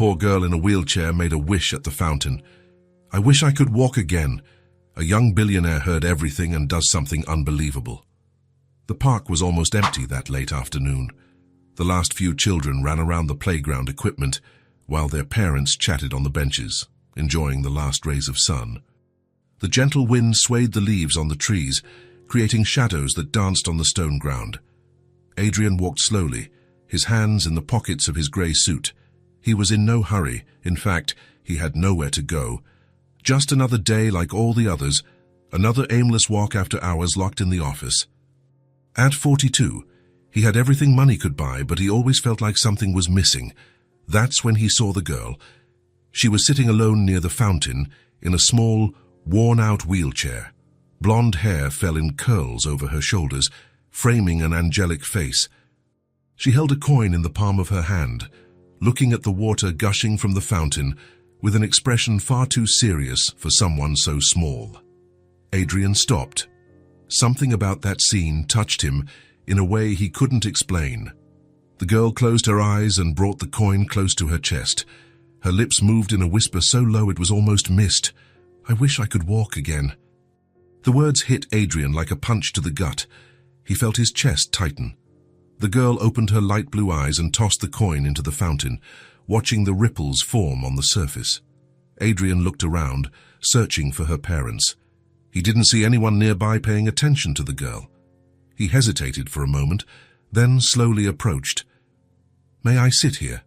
poor girl in a wheelchair made a wish at the fountain. "I wish I could walk again." A young billionaire heard everything and does something unbelievable. The park was almost empty that late afternoon. The last few children ran around the playground equipment, while their parents chatted on the benches, enjoying the last rays of sun. The gentle wind swayed the leaves on the trees, creating shadows that danced on the stone ground. Adrian walked slowly, his hands in the pockets of his grey suit. He was in no hurry. In fact, he had nowhere to go. Just another day like all the others, another aimless walk after hours locked in the office. At 42, he had everything money could buy, but he always felt like something was missing. That's when he saw the girl. She was sitting alone near the fountain, in a small, worn-out wheelchair. Blonde hair fell in curls over her shoulders, framing an angelic face. She held a coin in the palm of her hand, looking at the water gushing from the fountain, with an expression far too serious for someone so small. Adrian stopped. Something about that scene touched him in a way he couldn't explain. The girl closed her eyes and brought the coin close to her chest. Her lips moved in a whisper so low it was almost missed. "I wish I could walk again." The words hit Adrian like a punch to the gut. He felt his chest tighten. The girl opened her light blue eyes and tossed the coin into the fountain, watching the ripples form on the surface. Adrian looked around, searching for her parents. He didn't see anyone nearby paying attention to the girl. He hesitated for a moment, then slowly approached. "May I sit here?"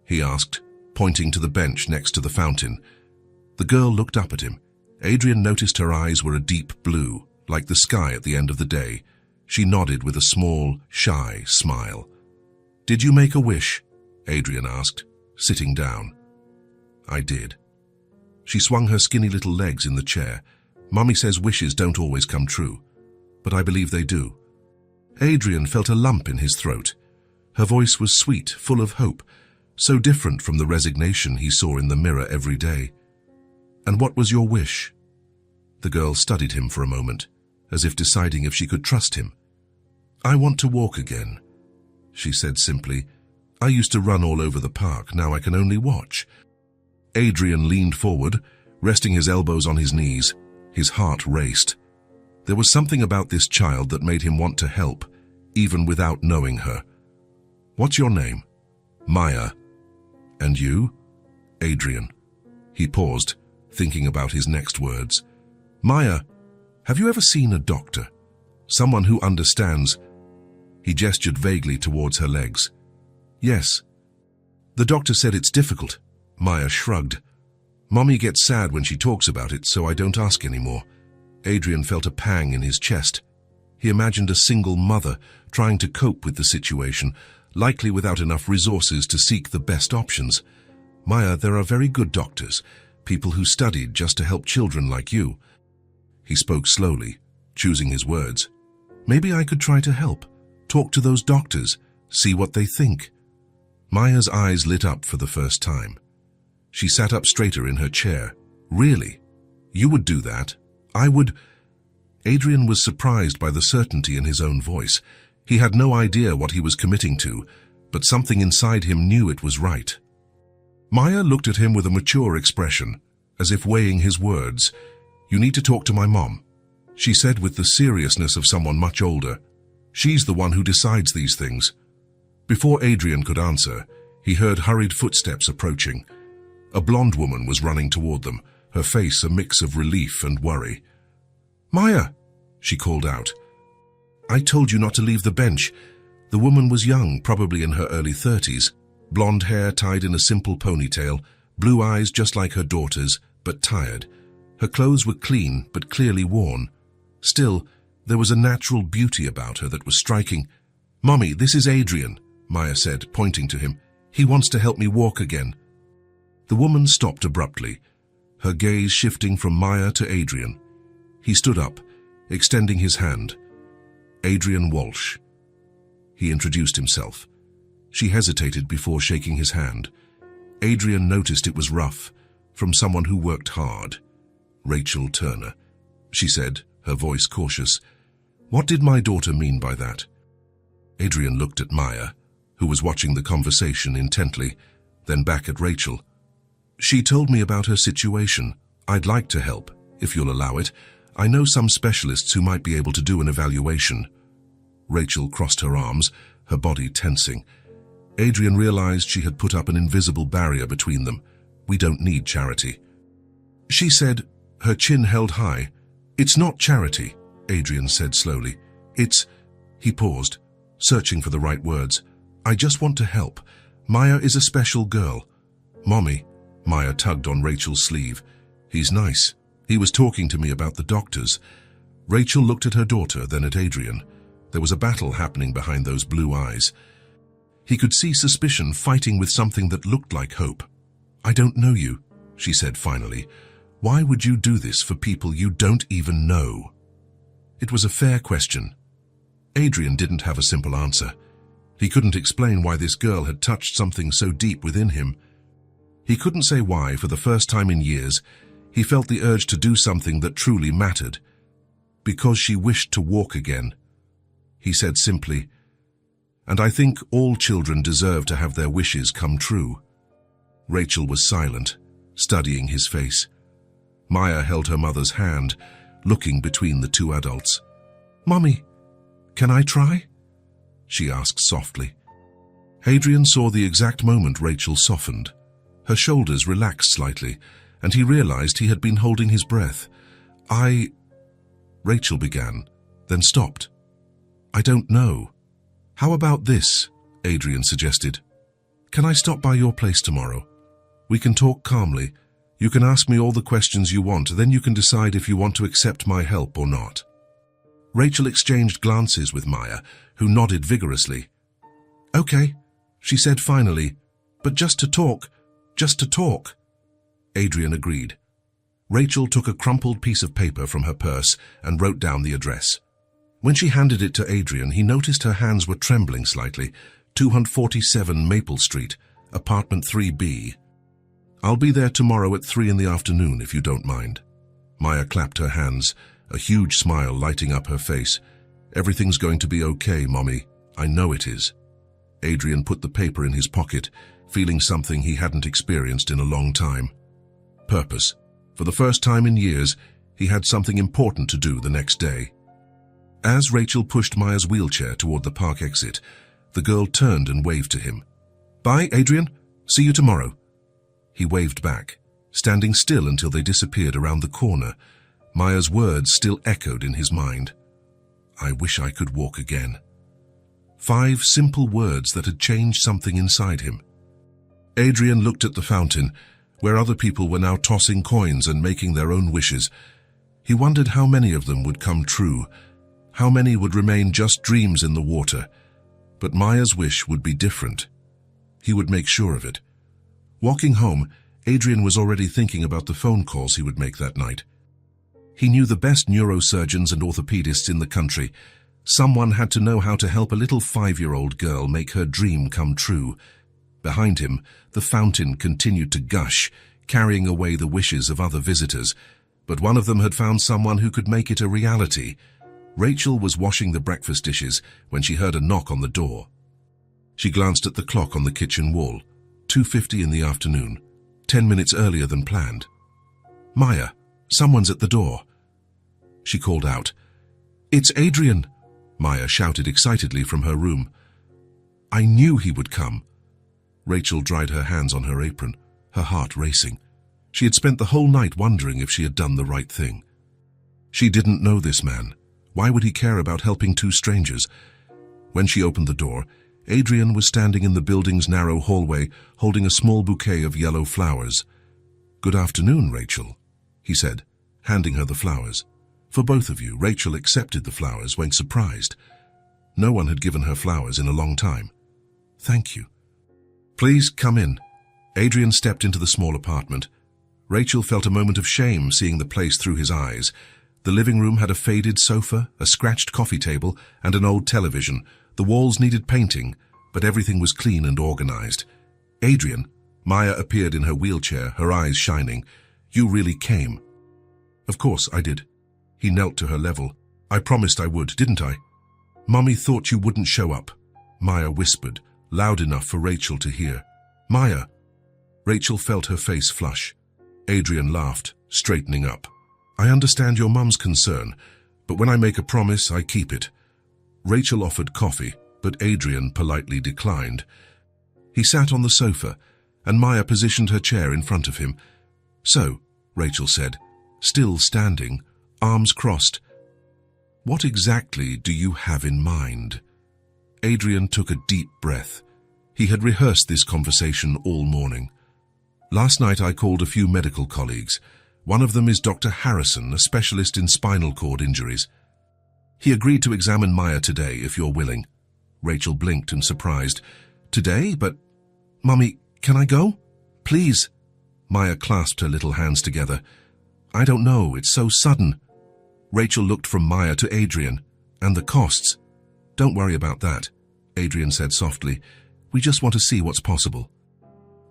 he asked, pointing to the bench next to the fountain. The girl looked up at him. Adrian noticed her eyes were a deep blue, like the sky at the end of the day. She nodded with a small, shy smile. "Did you make a wish?" Adrian asked, sitting down. "I did." She swung her skinny little legs in the chair. "Mommy says wishes don't always come true, but I believe they do." Adrian felt a lump in his throat. Her voice was sweet, full of hope, so different from the resignation he saw in the mirror every day. "And what was your wish?" The girl studied him for a moment, as if deciding if she could trust him. "I want to walk again," she said simply. "I used to run all over the park, now I can only watch." Adrian leaned forward, resting his elbows on his knees. His heart raced. There was something about this child that made him want to help, even without knowing her. "What's your name?" "Maya." "And you?" "Adrian." He paused, thinking about his next words. "Maya, have you ever seen a doctor? Someone who understands?" He gestured vaguely towards her legs. "Yes." "The doctor said it's difficult." Maya shrugged. "Mommy gets sad when she talks about it, so I don't ask anymore." Adrian felt a pang in his chest. He imagined a single mother trying to cope with the situation, likely without enough resources to seek the best options. "Maya, there are very good doctors, people who studied just to help children like you." He spoke slowly, choosing his words. "Maybe I could try to help. Talk to those doctors, see what they think." Maya's eyes lit up for the first time. She sat up straighter in her chair. "Really? You would do that? I would—" Adrian was surprised by the certainty in his own voice. He had no idea what he was committing to, but something inside him knew it was right. Maya looked at him with a mature expression, as if weighing his words. "You need to talk to my mom," she said with the seriousness of someone much older. "She's the one who decides these things." Before Adrian could answer, he heard hurried footsteps approaching. A blonde woman was running toward them, her face a mix of relief and worry. "Maya," she called out. "I told you not to leave the bench." The woman was young, probably in her early 30s, blonde hair tied in a simple ponytail, blue eyes just like her daughter's, but tired. Her clothes were clean, but clearly worn. Still, there was a natural beauty about her that was striking. "Mommy, this is Adrian," Maya said, pointing to him. "He wants to help me walk again." The woman stopped abruptly, her gaze shifting from Maya to Adrian. He stood up, extending his hand. "Adrian Walsh." He introduced himself. She hesitated before shaking his hand. Adrian noticed it was rough, from someone who worked hard. "Rachel Turner," she said, her voice cautious. "What did my daughter mean by that?" Adrian looked at Maya, who was watching the conversation intently. then back at Rachel. "She told me about her situation. I'd like to help, if you'll allow it. I know some specialists who might be able to do an evaluation." Rachel crossed her arms, her body tensing. Adrian realized she had put up an invisible barrier between them. "We don't need charity." She said, her chin held high. "It's not charity," Adrian said slowly. "It's—" He paused, searching for the right words. "I just want to help. Maya is a special girl." "Mommy," Maya tugged on Rachel's sleeve. "He's nice. He was talking to me about the doctors." Rachel looked at her daughter, then at Adrian. There was a battle happening behind those blue eyes. He could see suspicion fighting with something that looked like hope. "I don't know you," she said finally. "Why would you do this for people you don't even know?" It was a fair question. Adrian didn't have a simple answer. He couldn't explain why this girl had touched something so deep within him. He couldn't say why, for the first time in years, he felt the urge to do something that truly mattered. Because she wished to walk again. He said simply, "And I think all children deserve to have their wishes come true." Rachel was silent, studying his face. Maya held her mother's hand, looking between the two adults. "Mommy, can I try?" she asked softly. Adrian saw the exact moment Rachel softened. Her shoulders relaxed slightly, and he realized he had been holding his breath. Rachel began, then stopped. "I don't know." "How about this?" Adrian suggested. "Can I stop by your place tomorrow? We can talk calmly. You can ask me all the questions you want, then you can decide if you want to accept my help or not." Rachel exchanged glances with Maya, who nodded vigorously. "Okay," she said finally, "but just to talk. Just to talk." Adrian agreed. Rachel took a crumpled piece of paper from her purse and wrote down the address. When she handed it to Adrian, he noticed her hands were trembling slightly. 247 Maple Street, apartment 3B. "I'll be there tomorrow at 3 in the afternoon, if you don't mind." Maya clapped her hands, a huge smile lighting up her face. "Everything's going to be okay, Mommy. I know it is." Adrian put the paper in his pocket, feeling something he hadn't experienced in a long time. Purpose. For the first time in years, he had something important to do the next day. As Rachel pushed Maya's wheelchair toward the park exit, the girl turned and waved to him. "Bye, Adrian. See you tomorrow." He waved back, standing still until they disappeared around the corner. Maya's words still echoed in his mind. "I wish I could walk again." 5 simple words that had changed something inside him. Adrian looked at the fountain, where other people were now tossing coins and making their own wishes. He wondered how many of them would come true, how many would remain just dreams in the water. But Maya's wish would be different. He would make sure of it. Walking home, Adrian was already thinking about the phone calls he would make that night. He knew the best neurosurgeons and orthopedists in the country. Someone had to know how to help a little 5-year-old girl make her dream come true. Behind him, the fountain continued to gush, carrying away the wishes of other visitors. But one of them had found someone who could make it a reality. Rachel was washing the breakfast dishes when she heard a knock on the door. She glanced at the clock on the kitchen wall. 2:50 in the afternoon, 10 minutes earlier than planned. "Maya, someone's at the door." She called out. "It's Adrian," Maya shouted excitedly from her room. "I knew he would come." Rachel dried her hands on her apron, her heart racing. She had spent the whole night wondering if she had done the right thing. She didn't know this man. Why would he care about helping 2 strangers? When she opened the door, Adrian was standing in the building's narrow hallway, holding a small bouquet of yellow flowers. "Good afternoon, Rachel," he said, handing her the flowers. "For both of you." Rachel accepted the flowers when surprised. No one had given her flowers in a long time. "Thank you." "Please come in." Adrian stepped into the small apartment. Rachel felt a moment of shame seeing the place through his eyes. The living room had a faded sofa, a scratched coffee table, and an old television. The walls needed painting, but everything was clean and organized. "Adrian," Maya appeared in her wheelchair, her eyes shining. "You really came." "Of course I did." He knelt to her level. "I promised I would, didn't I?" "Mommy thought you wouldn't show up," Maya whispered, loud enough for Rachel to hear. "Maya." Rachel felt her face flush. Adrian laughed, straightening up. I understand your mum's concern, but when I make a promise, I keep it. Rachel offered coffee, but Adrian politely declined. He sat on the sofa, and Maya positioned her chair in front of him. So, Rachel said, still standing, arms crossed, what exactly do you have in mind? Adrian took a deep breath. He had rehearsed this conversation all morning. Last night I called a few medical colleagues. One of them is Dr. Harrison, a specialist in spinal cord injuries. He agreed to examine Maya today, if you're willing. Rachel blinked in surprise. Today? But, Mummy, can I go? Please. Maya clasped her little hands together. I don't know, it's so sudden. Rachel looked from Maya to Adrian. And the costs? Don't worry about that, Adrian said softly. We just want to see what's possible.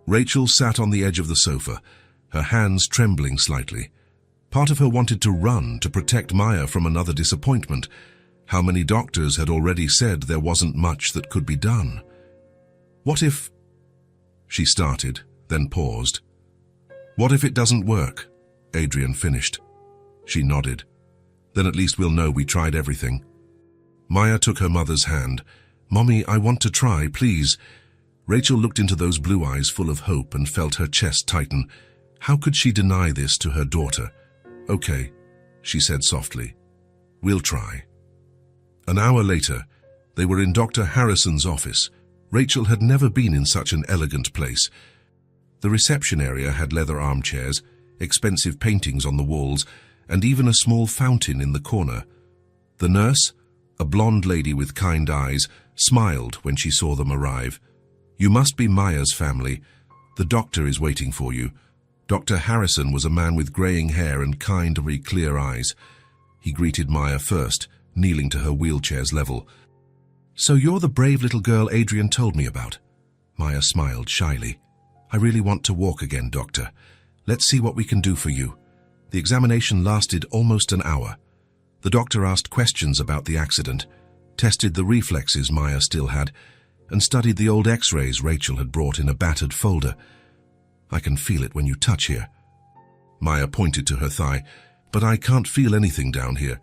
Rachel sat on the edge of the sofa, her hands trembling slightly. Part of her wanted to run to protect Maya from another disappointment. How many doctors had already said there wasn't much that could be done? What if... She started, then paused. What if it doesn't work? Adrian finished. She nodded. Then at least we'll know we tried everything. Maya took her mother's hand. Mommy, I want to try, please. Rachel looked into those blue eyes full of hope and felt her chest tighten. How could she deny this to her daughter? Okay, she said softly. We'll try. An hour later, they were in Dr. Harrison's office. Rachel had never been in such an elegant place. The reception area had leather armchairs, expensive paintings on the walls, and even a small fountain in the corner. The nurse, a blonde lady with kind eyes, smiled when she saw them arrive. You must be Maya's family. The doctor is waiting for you. Dr. Harrison was a man with graying hair and kind, very clear eyes. He greeted Maya first, kneeling to her wheelchair's level. So you're the brave little girl Adrian told me about. Maya smiled shyly. I really want to walk again, doctor. Let's see what we can do for you. The examination lasted almost an hour. The doctor asked questions about the accident, tested the reflexes Maya still had, and studied the old x-rays Rachel had brought in a battered folder. I can feel it when you touch here. Maya pointed to her thigh. But I can't feel anything down here.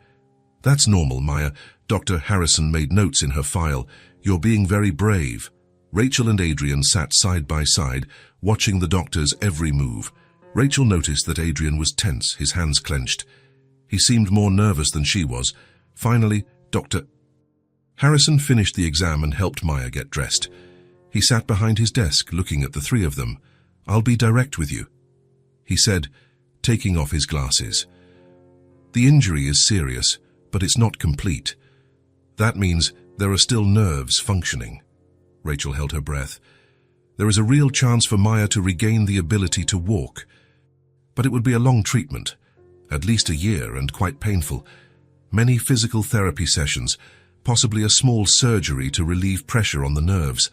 That's normal, Maya. Dr. Harrison made notes in her file. You're being very brave. Rachel and Adrian sat side by side, watching the doctor's every move. Rachel noticed that Adrian was tense, his hands clenched. He seemed more nervous than she was. Finally, Dr. Harrison finished the exam and helped Maya get dressed. He sat behind his desk, looking at the three of them. I'll be direct with you, he said, taking off his glasses. The injury is serious, but it's not complete. That means there are still nerves functioning. Rachel held her breath. There is a real chance for Maya to regain the ability to walk. But it would be a long treatment, at least a year, and quite painful. Many physical therapy sessions, possibly a small surgery to relieve pressure on the nerves.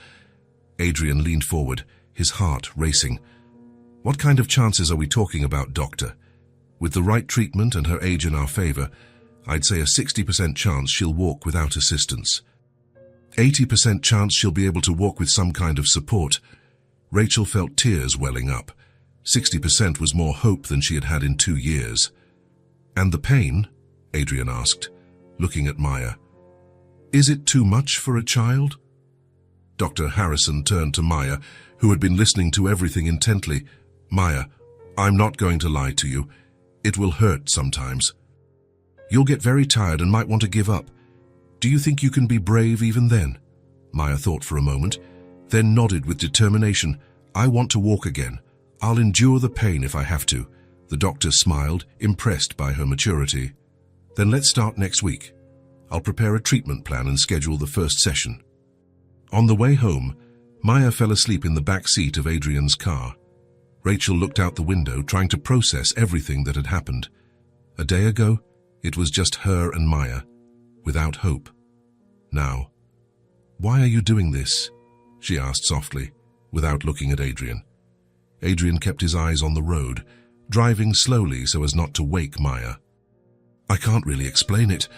Adrian leaned forward, his heart racing. What kind of chances are we talking about, doctor? With the right treatment and her age in our favor, I'd say a 60% chance she'll walk without assistance. 80% chance she'll be able to walk with some kind of support. Rachel felt tears welling up. 60% was more hope than she had had in 2 years. And the pain? Adrian asked, looking at Maya. Is it too much for a child? Dr. Harrison turned to Maya, who had been listening to everything intently. Maya, I'm not going to lie to you. It will hurt sometimes. You'll get very tired and might want to give up. Do you think you can be brave even then? Maya thought for a moment, then nodded with determination. I want to walk again. I'll endure the pain if I have to. The doctor smiled, impressed by her maturity. Then let's start next week. I'll prepare a treatment plan and schedule the first session. On the way home, Maya fell asleep in the back seat of Adrian's car. Rachel looked out the window, trying to process everything that had happened. A day ago, it was just her and Maya, without hope. Now, why are you doing this? She asked softly, without looking at Adrian. Adrian kept his eyes on the road, driving slowly so as not to wake Maya. I can't really explain it.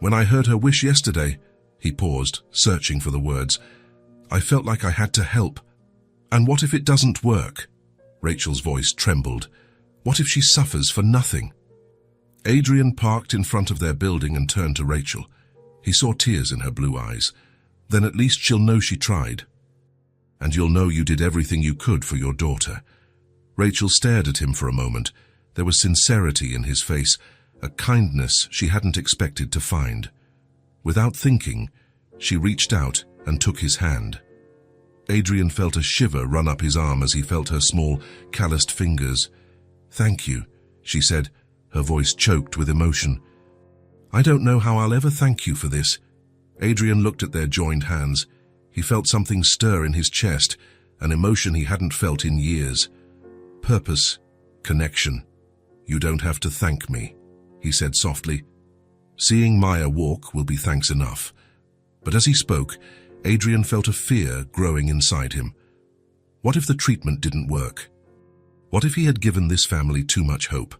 When I heard her wish yesterday, he paused, searching for the words, I felt like I had to help. And what if it doesn't work? Rachel's voice trembled. What if she suffers for nothing? Adrian parked in front of their building and turned to Rachel. He saw tears in her blue eyes. Then at least she'll know she tried. And you'll know you did everything you could for your daughter. Rachel stared at him for a moment. There was sincerity in his face, a kindness she hadn't expected to find. Without thinking, she reached out and took his hand. Adrian felt a shiver run up his arm as he felt her small, calloused fingers. "Thank you," she said, her voice choked with emotion. "I don't know how I'll ever thank you for this." Adrian looked at their joined hands. He felt something stir in his chest, an emotion he hadn't felt in years. Purpose, connection. "You don't have to thank me," he said softly. "Seeing Maya walk will be thanks enough." But as he spoke, Adrian felt a fear growing inside him. What if the treatment didn't work? What if he had given this family too much hope?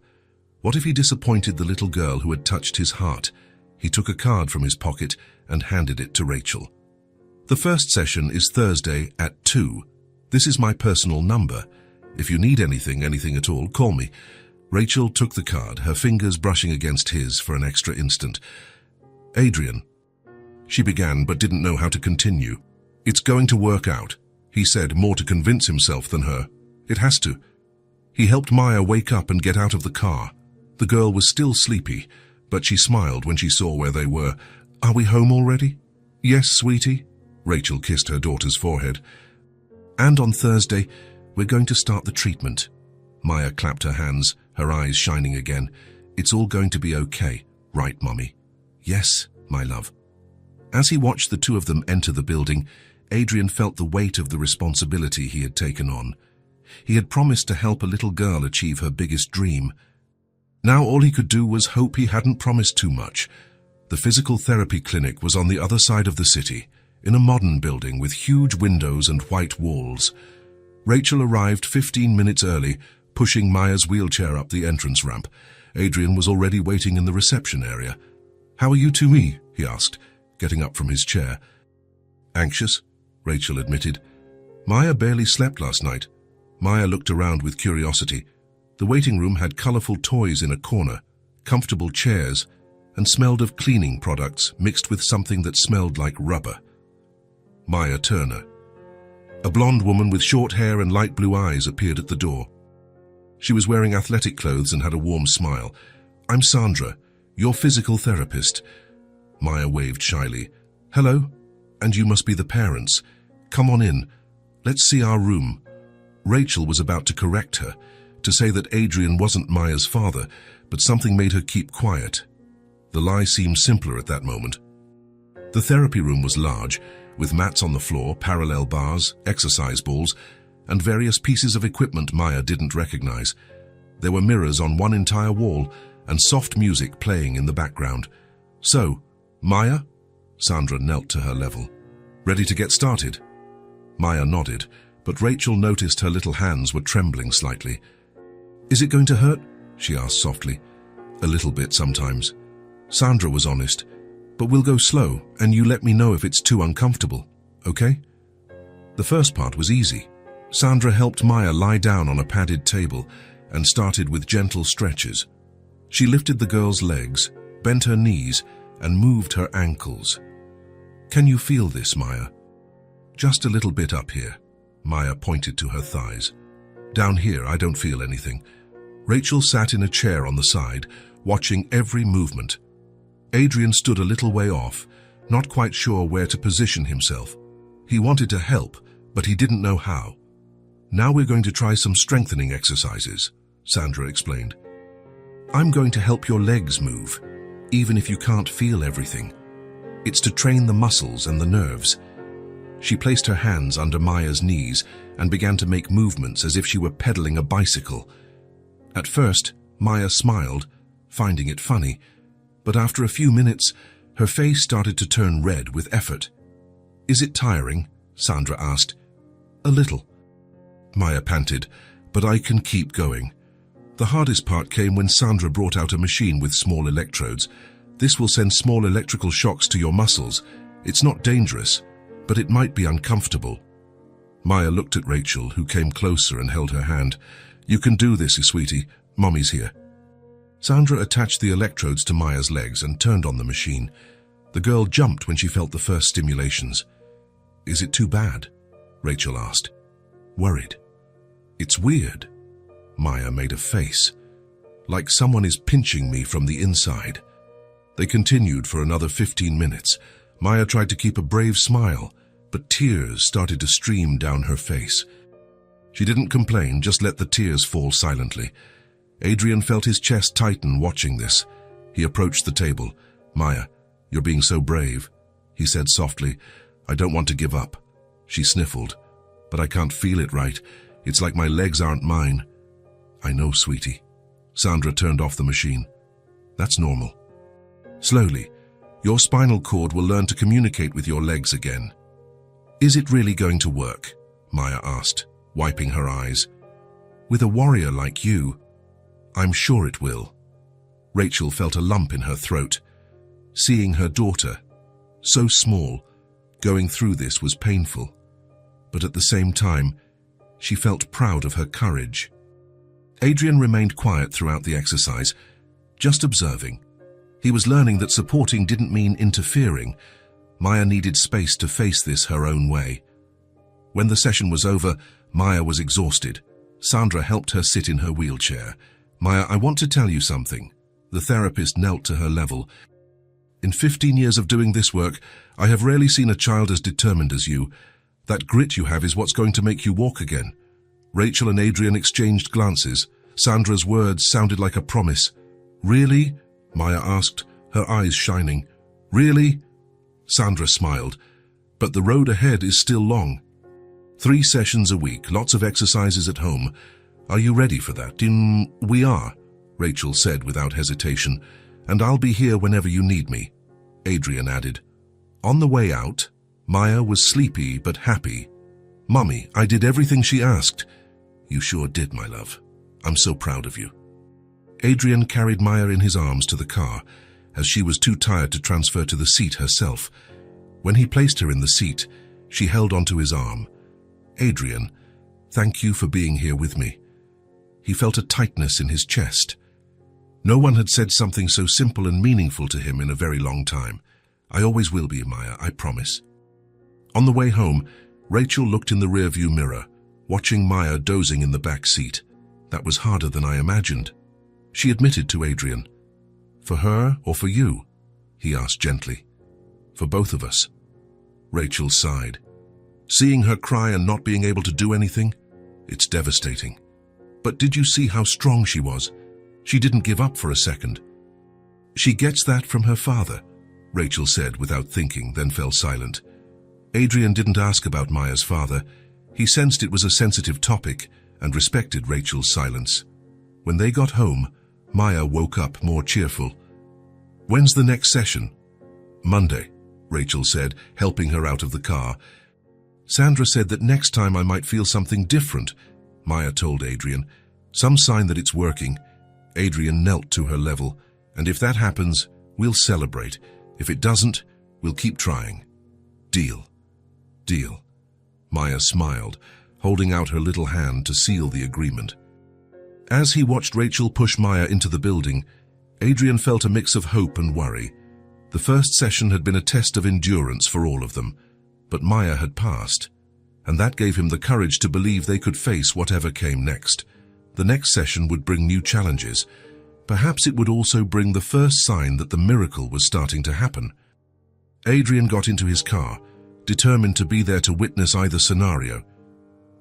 What if he disappointed the little girl who had touched his heart? He took a card from his pocket and handed it to Rachel. "The first session is Thursday at 2. This is my personal number. If you need anything at all, call me." Rachel took the card, her fingers brushing against his for an extra instant. "Adrian," she began but didn't know how to continue. "It's going to work out," he said, more to convince himself than her. "It has to." He helped Maya wake up and get out of the car. The girl was still sleepy, but she smiled when she saw where they were. "Are we home already?" "Yes, sweetie." Rachel kissed her daughter's forehead. "And on Thursday, we're going to start the treatment." Maya clapped her hands, her eyes shining again. "It's all going to be okay, right, Mummy?" "Yes, my love." As he watched the two of them enter the building, Adrian felt the weight of the responsibility he had taken on. He had promised to help a little girl achieve her biggest dream. Now all he could do was hope he hadn't promised too much. The physical therapy clinic was on the other side of the city, in a modern building with huge windows and white walls. Rachel arrived 15 minutes early, pushing Maya's wheelchair up the entrance ramp. Adrian was already waiting in the reception area. "How are you two, he asked, getting up from his chair. "Anxious," Rachel admitted. "Maya barely slept last night." Maya looked around with curiosity. The waiting room had colorful toys in a corner, comfortable chairs, and smelled of cleaning products mixed with something that smelled like rubber. Maya Turner. A blonde woman with short hair and light blue eyes appeared at the door. She was wearing athletic clothes and had a warm smile. "I'm Sandra, your physical therapist." Maya waved shyly. "Hello, and you must be the parents. Come on in. Let's see our room." Rachel was about to correct her, to say that Adrian wasn't Maya's father, but something made her keep quiet. The lie seemed simpler at that moment. The therapy room was large, with mats on the floor, parallel bars, exercise balls, and various pieces of equipment Maya didn't recognize. There were mirrors on one entire wall, and soft music playing in the background. "So, Maya?" Sandra knelt to her level. "Ready to get started?" Maya nodded, but Rachel noticed her little hands were trembling slightly. "Is it going to hurt?" she asked softly. "A little bit sometimes." Sandra was honest. "But we'll go slow, and you let me know if it's too uncomfortable, okay?" The first part was easy. Sandra helped Maya lie down on a padded table and started with gentle stretches. She lifted the girl's legs, bent her knees, and moved her ankles. "Can you feel this, Maya?" "Just a little bit up here." Maya pointed to her thighs. "Down here, I don't feel anything." Rachel sat in a chair on the side, watching every movement. Adrian stood a little way off, not quite sure where to position himself. He wanted to help, but he didn't know how. "Now we're going to try some strengthening exercises," Sandra explained. "I'm going to help your legs move, even if you can't feel everything. It's to train the muscles and the nerves." She placed her hands under Maya's knees and began to make movements as if she were pedaling a bicycle. At first, Maya smiled, finding it funny, but after a few minutes, her face started to turn red with effort. "Is it tiring?" Sandra asked. "A little," Maya panted, "but I can keep going." The hardest part came when Sandra brought out a machine with small electrodes. "This will send small electrical shocks to your muscles. It's not dangerous, but it might be uncomfortable." Maya looked at Rachel, who came closer and held her hand. "You can do this, sweetie. Mommy's here." Sandra attached the electrodes to Maya's legs and turned on the machine. The girl jumped when she felt the first stimulations. "Is it too bad?" Rachel asked, worried. "It's weird." Maya made a face. "Like someone is pinching me from the inside." They continued for another 15 minutes. Maya tried to keep a brave smile, but tears started to stream down her face. She didn't complain, just let the tears fall silently. Adrian felt his chest tighten watching this. He approached the table. "Maya, you're being so brave," he said softly. "I don't want to give up." She sniffled. "But I can't feel it right. It's like my legs aren't mine." "I know, sweetie." Sandra turned off the machine. "That's normal. Slowly, your spinal cord will learn to communicate with your legs again." "Is it really going to work?" Maya asked, wiping her eyes. "With a warrior like you, I'm sure it will." Rachel felt a lump in her throat. Seeing her daughter, so small, going through this was painful. But at the same time, she felt proud of her courage. Adrian remained quiet throughout the exercise, just observing. He was learning that supporting didn't mean interfering. Maya needed space to face this her own way. When the session was over, Maya was exhausted. Sandra helped her sit in her wheelchair. "Maya, I want to tell you something." The therapist knelt to her level. "In 15 years of doing this work, I have rarely seen a child as determined as you. That grit you have is what's going to make you walk again." Rachel and Adrian exchanged glances. Sandra's words sounded like a promise. "Really?" Maya asked, her eyes shining. "Really?" Sandra smiled. "But the road ahead is still long. 3 sessions a week, lots of exercises at home. Are you ready for that?" "We are," Rachel said without hesitation. "And I'll be here whenever you need me," Adrian added. On the way out, Maya was sleepy but happy. "Mummy, I did everything she asked." "You sure did, my love. I'm so proud of you." Adrian carried Maya in his arms to the car, as she was too tired to transfer to the seat herself. When he placed her in the seat, she held onto his arm. "Adrian, thank you for being here with me." He felt a tightness in his chest. No one had said something so simple and meaningful to him in a very long time. "I always will be, Maya, I promise." On the way home, Rachel looked in the rearview mirror, watching Maya dozing in the back seat. "That was harder than I imagined." She admitted to Adrian. "For her or for you?" he asked gently. "For both of us." Rachel sighed. Seeing her cry and not being able to do anything, it's devastating. But did you see how strong she was? She didn't give up for a second. "She gets that from her father," Rachel said without thinking, then fell silent. Adrian didn't ask about Maya's father. He sensed it was a sensitive topic and respected Rachel's silence. When they got home, Maya woke up more cheerful. "When's the next session?" "Monday," Rachel said, helping her out of the car. "Sandra said that next time I might feel something different," Maya told Adrian. "Some sign that it's working." Adrian knelt to her level. "And if that happens, we'll celebrate. If it doesn't, we'll keep trying. Deal." "Deal." Maya smiled, holding out her little hand to seal the agreement. As he watched Rachel push Maya into the building, Adrian felt a mix of hope and worry. The first session had been a test of endurance for all of them, but Maya had passed, and that gave him the courage to believe they could face whatever came next. The next session would bring new challenges. Perhaps it would also bring the first sign that the miracle was starting to happen. Adrian got into his car, determined to be there to witness either scenario.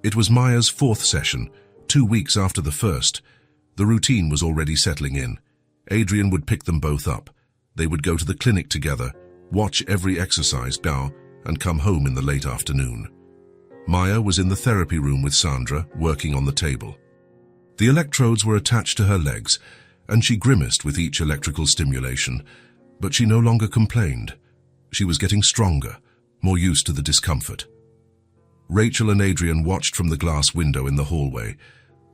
It was Maya's 4th session, 2 weeks after the first. The routine was already settling in. Adrian would pick them both up. They would go to the clinic together, watch every exercise bow, and come home in the late afternoon. Maya was in the therapy room with Sandra, working on the table. The electrodes were attached to her legs, and she grimaced with each electrical stimulation, but she no longer complained. She was getting stronger, more used to the discomfort. Rachel and Adrian watched from the glass window in the hallway.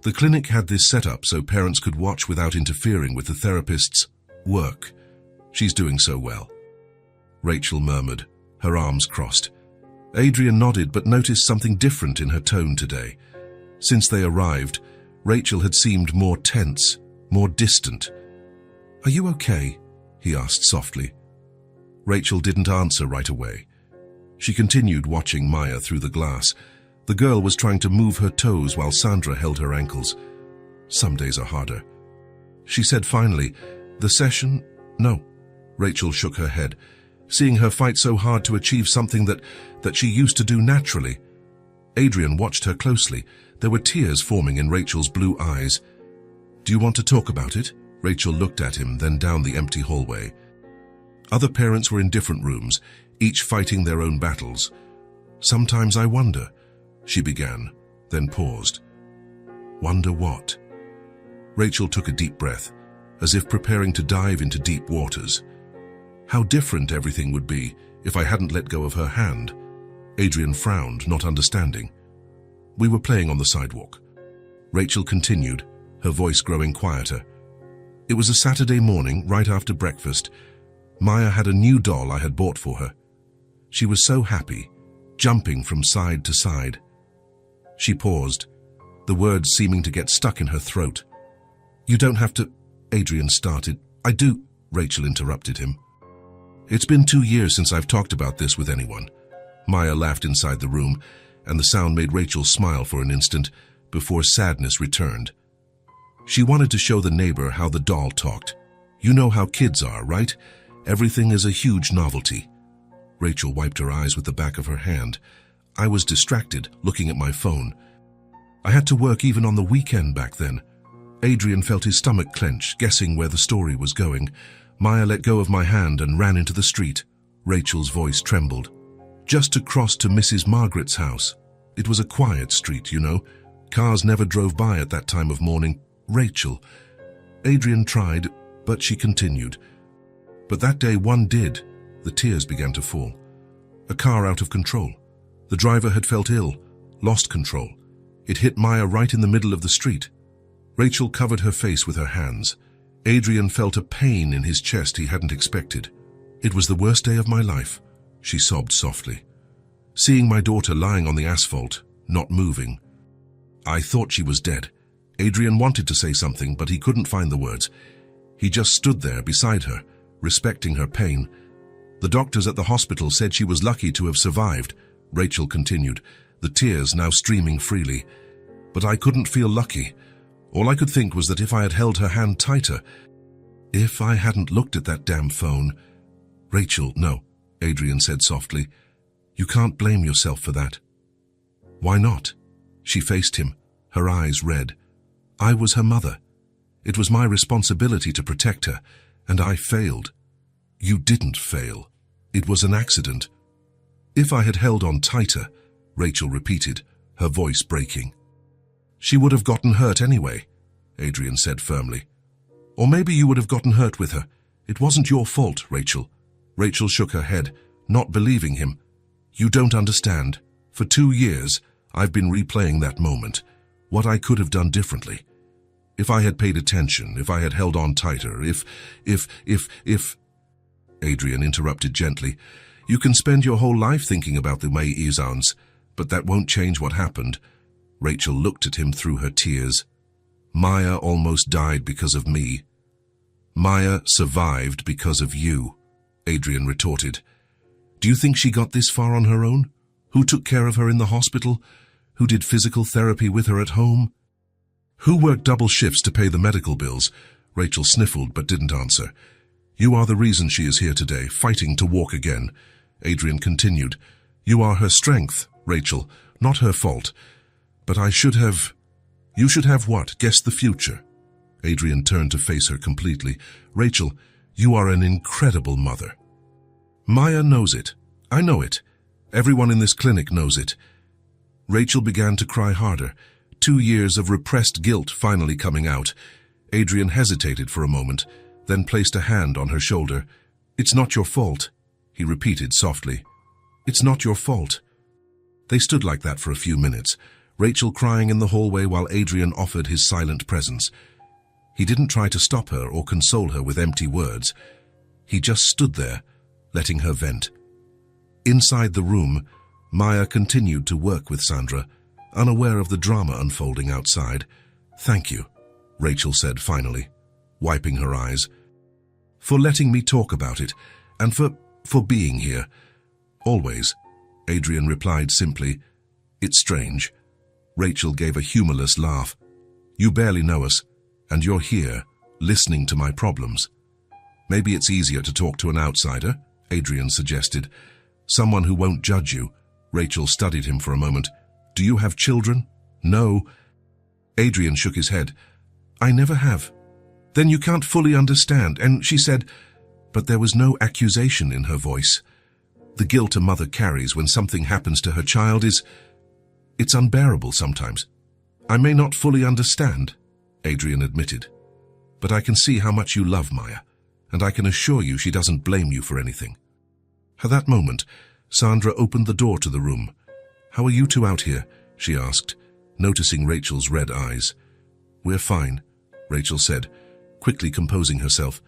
The clinic had this set up so parents could watch without interfering with the therapist's work. "She's doing so well," Rachel murmured, her arms crossed. Adrian nodded but noticed something different in her tone today. Since they arrived, Rachel had seemed more tense, more distant. "Are you okay?" he asked softly. Rachel didn't answer right away. She continued watching Maya through the glass. The girl was trying to move her toes while Sandra held her ankles. "Some days are harder." She said finally, "The session? No." Rachel shook her head, seeing her fight so hard to achieve something that she used to do naturally. Adrian watched her closely. There were tears forming in Rachel's blue eyes. "Do you want to talk about it?" Rachel looked at him, then down the empty hallway. Other parents were in different rooms, each fighting their own battles. "Sometimes I wonder," she began, then paused. "Wonder what?" Rachel took a deep breath, as if preparing to dive into deep waters. "How different everything would be if I hadn't let go of her hand." Adrian frowned, not understanding. "We were playing on the sidewalk." Rachel continued, her voice growing quieter. "It was a Saturday morning, right after breakfast. Maya had a new doll I had bought for her. She was so happy, jumping from side to side." She paused, the words seeming to get stuck in her throat. "You don't have to," Adrian started. "I do," Rachel interrupted him. "It's been 2 years since I've talked about this with anyone." Maya laughed inside the room, and the sound made Rachel smile for an instant before sadness returned. She wanted to show the neighbor how the doll talked. "You know how kids are, right? Everything is a huge novelty." Rachel wiped her eyes with the back of her hand. "I was distracted, looking at my phone. I had to work even on the weekend back then." Adrian felt his stomach clench, guessing where the story was going. Maya let go of my hand and ran into the street. Rachel's voice trembled. "Just to cross to Mrs. Margaret's house. It was a quiet street, you know. Cars never drove by at that time of morning." "Rachel." Adrian tried, but she continued. "But that day one did." The tears began to fall. "A car out of control. The driver had felt ill, lost control. It hit Maya right in the middle of the street." Rachel covered her face with her hands. Adrian felt a pain in his chest he hadn't expected. "It was the worst day of my life," she sobbed softly. "Seeing my daughter lying on the asphalt, not moving. I thought she was dead." Adrian wanted to say something, but he couldn't find the words. He just stood there beside her, respecting her pain. "The doctors at the hospital said she was lucky to have survived," Rachel continued, the tears now streaming freely. "But I couldn't feel lucky. All I could think was that if I had held her hand tighter, if I hadn't looked at that damn phone—" "Rachel, no," Adrian said softly. "You can't blame yourself for that." "Why not?" She faced him, her eyes red. "I was her mother. It was my responsibility to protect her, and I failed." "You didn't fail. It was an accident." "If I had held on tighter," Rachel repeated, her voice breaking. "She would have gotten hurt anyway," Adrian said firmly. "Or maybe you would have gotten hurt with her. It wasn't your fault, Rachel." Rachel shook her head, not believing him. "You don't understand. For 2 years, I've been replaying that moment, what I could have done differently. If I had paid attention, if I had held on tighter, if... Adrian interrupted gently. "You can spend your whole life thinking about the way it sounds, but that won't change what happened." Rachel looked at him through her tears. "Maya almost died because of me." "Maya survived because of you," Adrian retorted. "Do you think she got this far on her own? Who took care of her in the hospital? Who did physical therapy with her at home? Who worked double shifts to pay the medical bills?" Rachel sniffled but didn't answer. "You are the reason she is here today, fighting to walk again," Adrian continued. "You are her strength, Rachel, not her fault. But I should have..." "You should have what? Guess the future." Adrian turned to face her completely. "Rachel, you are an incredible mother. Maya knows it. I know it. Everyone in this clinic knows it." Rachel began to cry harder, 2 years of repressed guilt finally coming out. Adrian hesitated for a moment, then placed a hand on her shoulder. "It's not your fault," he repeated softly. "It's not your fault." They stood like that for a few minutes, Rachel crying in the hallway while Adrian offered his silent presence. He didn't try to stop her or console her with empty words. He just stood there, letting her vent. Inside the room, Maya continued to work with Sandra, unaware of the drama unfolding outside. "Thank you," Rachel said finally, wiping her eyes, "for letting me talk about it, and for being here." "Always," Adrian replied simply. "It's strange." Rachel gave a humorless laugh. "You barely know us, and you're here, listening to my problems." "Maybe it's easier to talk to an outsider," Adrian suggested. "Someone who won't judge you." Rachel studied him for a moment. "Do you have children?" "No." Adrian shook his head. "I never have." "Then you can't fully understand," and she said, but there was no accusation in her voice. "The guilt a mother carries when something happens to her child it's unbearable sometimes." "I may not fully understand," Adrian admitted, "but I can see how much you love Maya, and I can assure you she doesn't blame you for anything." At that moment, Sandra opened the door to the room. "How are you two out here?" she asked, noticing Rachel's red eyes. "We're fine," Rachel said, quickly composing herself.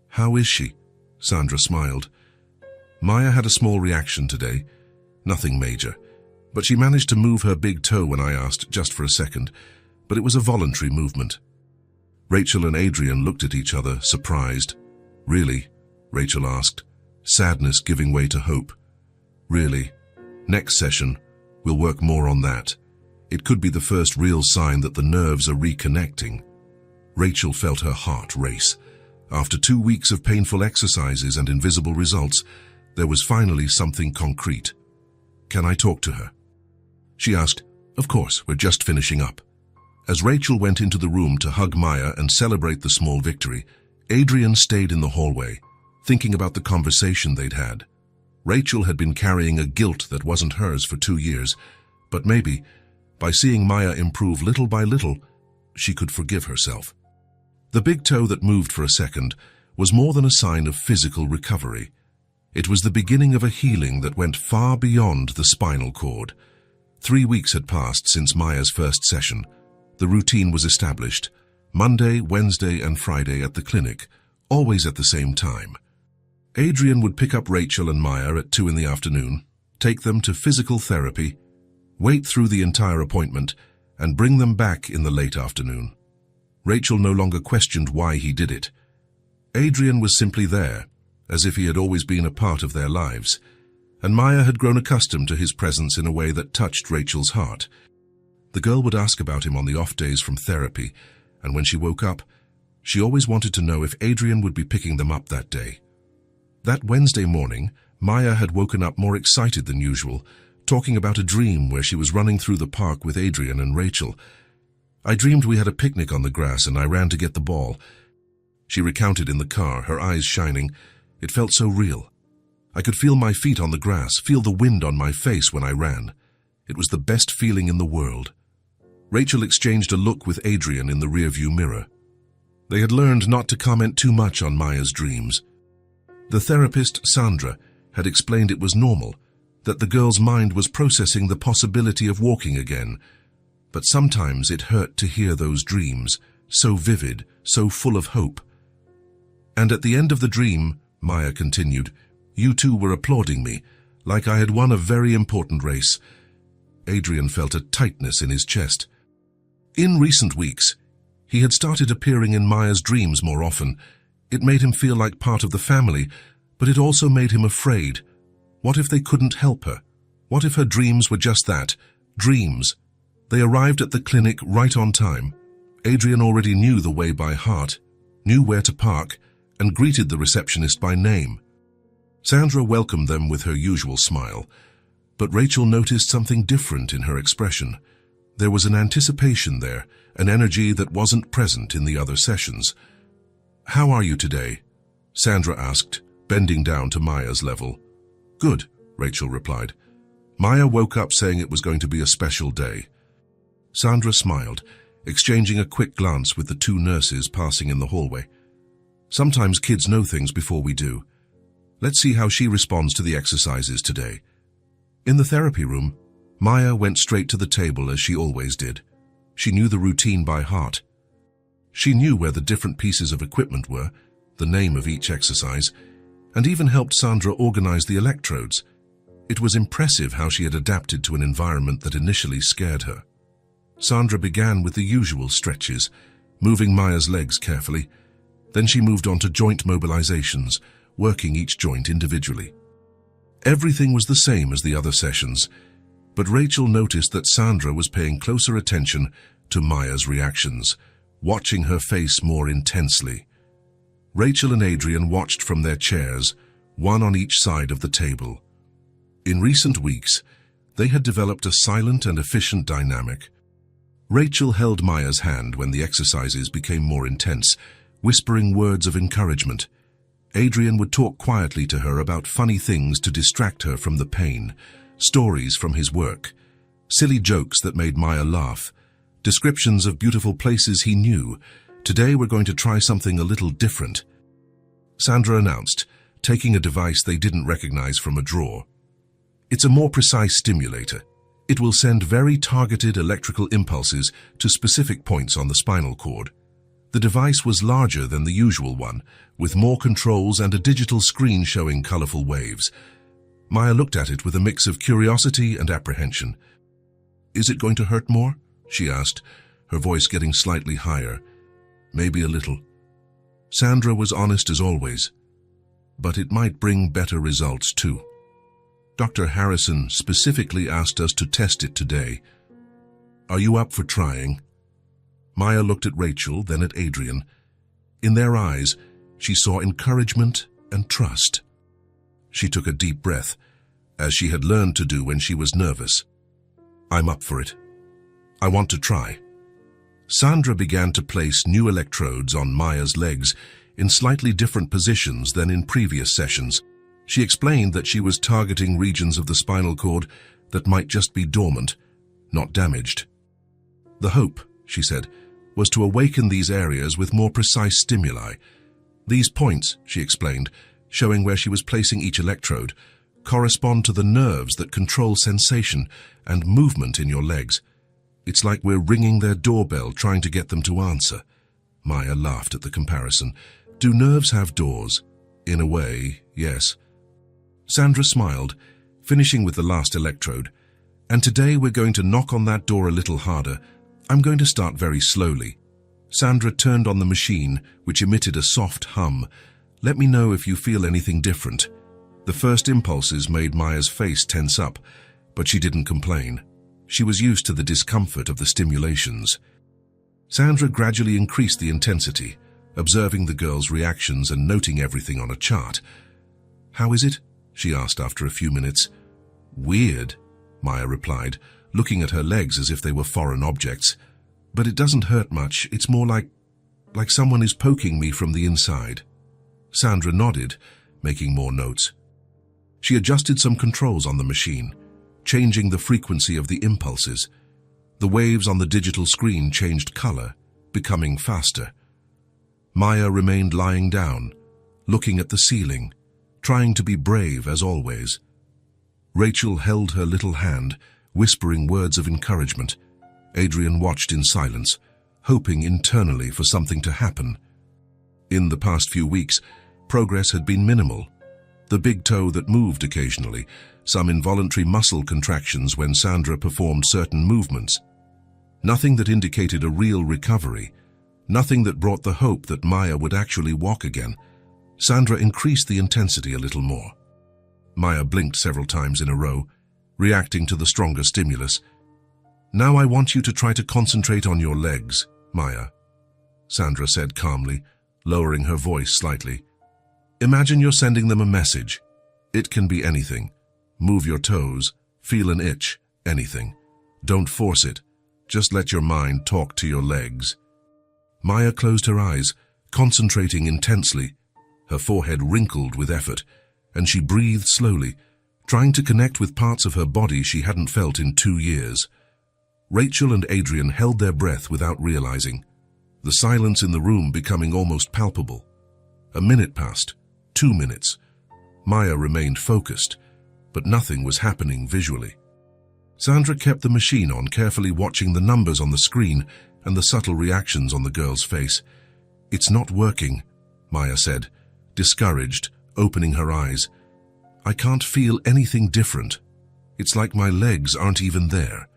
"How is she?" Sandra smiled. "Maya had a small reaction today. Nothing major. But she managed to move her big toe when I asked, just for a second. But it was a voluntary movement." Rachel and Adrian looked at each other, surprised. "Really?" Rachel asked, sadness giving way to hope. "Really. Next session, we'll work more on that. It could be the first real sign that the nerves are reconnecting." Rachel felt her heart race. After 2 weeks of painful exercises and invisible results, there was finally something concrete. "Can I talk to her?" she asked. "Of course, we're just finishing up." As Rachel went into the room to hug Maya and celebrate the small victory, Adrian stayed in the hallway, thinking about the conversation they'd had. Rachel had been carrying a guilt that wasn't hers for 2 years, but maybe, by seeing Maya improve little by little, she could forgive herself. The big toe that moved for a second was more than a sign of physical recovery. It was the beginning of a healing that went far beyond the spinal cord. 3 weeks had passed since Maya's first session. The routine was established: Monday, Wednesday, and Friday at the clinic, always at the same time. Adrian would pick up Rachel and Maya at 2 in the afternoon, take them to physical therapy, wait through the entire appointment, and bring them back in the late afternoon. Rachel no longer questioned why he did it. Adrian was simply there, as if he had always been a part of their lives, and Maya had grown accustomed to his presence in a way that touched Rachel's heart. The girl would ask about him on the off days from therapy, and when she woke up, she always wanted to know if Adrian would be picking them up that day. That Wednesday morning, Maya had woken up more excited than usual, talking about a dream where she was running through the park with Adrian and Rachel. "I dreamed we had a picnic on the grass and I ran to get the ball," she recounted in the car, her eyes shining. "It felt so real. I could feel my feet on the grass, feel the wind on my face when I ran. It was the best feeling in the world." Rachel exchanged a look with Adrian in the rearview mirror. They had learned not to comment too much on Maya's dreams. The therapist, Sandra, had explained it was normal, that the girl's mind was processing the possibility of walking again. But sometimes it hurt to hear those dreams, so vivid, so full of hope. "And at the end of the dream," Maya continued, "you two were applauding me, like I had won a very important race." Adrian felt a tightness in his chest. In recent weeks, he had started appearing in Maya's dreams more often. It made him feel like part of the family, but it also made him afraid. What if they couldn't help her? What if her dreams were just that, dreams? They arrived at the clinic right on time. Adrian already knew the way by heart, knew where to park, and greeted the receptionist by name. Sandra welcomed them with her usual smile, but Rachel noticed something different in her expression. There was an anticipation there, an energy that wasn't present in the other sessions. "How are you today?" Sandra asked, bending down to Maya's level. "Good," Rachel replied. Maya woke up saying it was going to be a special day. Sandra smiled, exchanging a quick glance with the 2 nurses passing in the hallway. "Sometimes kids know things before we do. Let's see how she responds to the exercises today." In the therapy room, Maya went straight to the table as she always did. She knew the routine by heart. She knew where the different pieces of equipment were, the name of each exercise, and even helped Sandra organize the electrodes. It was impressive how she had adapted to an environment that initially scared her. Sandra began with the usual stretches, moving Maya's legs carefully. Then she moved on to joint mobilizations, working each joint individually. Everything was the same as the other sessions, but Rachel noticed that Sandra was paying closer attention to Maya's reactions, watching her face more intensely. Rachel and Adrian watched from their chairs, one on each side of the table. In recent weeks, they had developed a silent and efficient dynamic. Rachel held Maya's hand when the exercises became more intense, whispering words of encouragement. Adrian would talk quietly to her about funny things to distract her from the pain, stories from his work, silly jokes that made Maya laugh, descriptions of beautiful places he knew. Today we're going to try something a little different, Sandra announced, taking a device they didn't recognize from a drawer. It's a more precise stimulator. It will send very targeted electrical impulses to specific points on the spinal cord. The device was larger than the usual one, with more controls and a digital screen showing colorful waves. Maya looked at it with a mix of curiosity and apprehension. "Is it going to hurt more?" she asked, her voice getting slightly higher. "Maybe a little." Sandra was honest as always, but it might bring better results too. Dr. Harrison specifically asked us to test it today. Are you up for trying? Maya looked at Rachel, then at Adrian. In their eyes, she saw encouragement and trust. She took a deep breath, as she had learned to do when she was nervous. I'm up for it. I want to try. Sandra began to place new electrodes on Maya's legs in slightly different positions than in previous sessions. She explained that she was targeting regions of the spinal cord that might just be dormant, not damaged. The hope, she said, was to awaken these areas with more precise stimuli. These points, she explained, showing where she was placing each electrode, correspond to the nerves that control sensation and movement in your legs. It's like we're ringing their doorbell trying to get them to answer. Maya laughed at the comparison. Do nerves have doors? In a way, yes. Sandra smiled, finishing with the last electrode. And today we're going to knock on that door a little harder. I'm going to start very slowly. Sandra turned on the machine, which emitted a soft hum. Let me know if you feel anything different. The first impulses made Maya's face tense up, but she didn't complain. She was used to the discomfort of the stimulations. Sandra gradually increased the intensity, observing the girls' reactions and noting everything on a chart. How is it? She asked after a few minutes. Weird, Maya replied, looking at her legs as if they were foreign objects. But it doesn't hurt much. It's more like someone is poking me from the inside. Sandra nodded, making more notes. She adjusted some controls on the machine, changing the frequency of the impulses. The waves on the digital screen changed color, becoming faster. Maya remained lying down, looking at the ceiling, trying to be brave as always. Rachel held her little hand, whispering words of encouragement. Adrian watched in silence, hoping internally for something to happen. In the past few weeks, progress had been minimal. The big toe that moved occasionally, some involuntary muscle contractions when Sandra performed certain movements. Nothing that indicated a real recovery, nothing that brought the hope that Maya would actually walk again. Sandra increased the intensity a little more. Maya blinked several times in a row, reacting to the stronger stimulus. Now I want you to try to concentrate on your legs, Maya, Sandra said calmly, lowering her voice slightly. Imagine you're sending them a message. It can be anything. Move your toes, feel an itch, anything. Don't force it. Just let your mind talk to your legs. Maya closed her eyes, concentrating intensely. Her forehead wrinkled with effort, and she breathed slowly, trying to connect with parts of her body she hadn't felt in 2 years. Rachel and Adrian held their breath without realizing, the silence in the room becoming almost palpable. A minute passed, 2 minutes. Maya remained focused, but nothing was happening visually. Sandra kept the machine on, carefully watching the numbers on the screen and the subtle reactions on the girl's face. It's not working, Maya said, discouraged, opening her eyes. I can't feel anything different. It's like my legs aren't even there.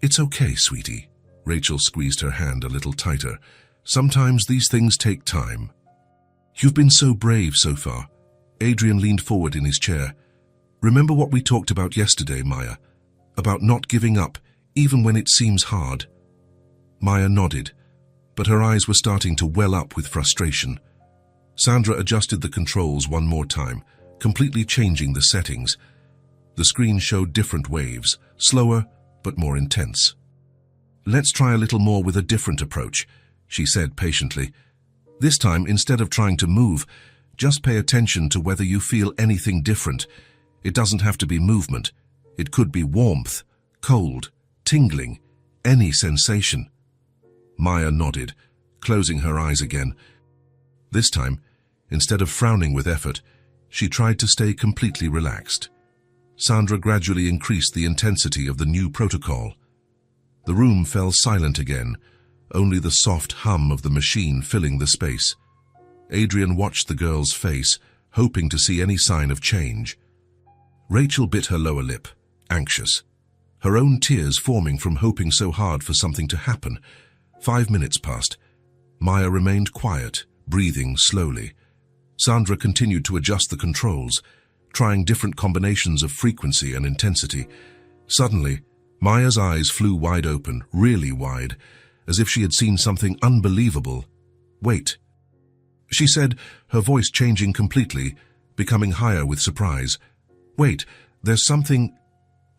It's okay, sweetie. Rachel squeezed her hand a little tighter. Sometimes these things take time. You've been so brave so far. Adrian leaned forward in his chair. Remember what we talked about yesterday, Maya? About not giving up, even when it seems hard. Maya nodded, but her eyes were starting to well up with frustration. Sandra adjusted the controls one more time, completely changing the settings. The screen showed different waves, slower but more intense. Let's try a little more with a different approach, she said patiently. This time, instead of trying to move, just pay attention to whether you feel anything different. It doesn't have to be movement. It could be warmth, cold, tingling, any sensation. Maya nodded, closing her eyes again. This time, instead of frowning with effort, she tried to stay completely relaxed. Sandra gradually increased the intensity of the new protocol. The room fell silent again, only the soft hum of the machine filling the space. Adrian watched the girl's face, hoping to see any sign of change. Rachel bit her lower lip, anxious, her own tears forming from hoping so hard for something to happen. 5 minutes passed. Maya remained quiet, breathing slowly. Sandra continued to adjust the controls, trying different combinations of frequency and intensity. Suddenly, Maya's eyes flew wide open, really wide, as if she had seen something unbelievable. Wait, she said, her voice changing completely, becoming higher with surprise. Wait, there's something...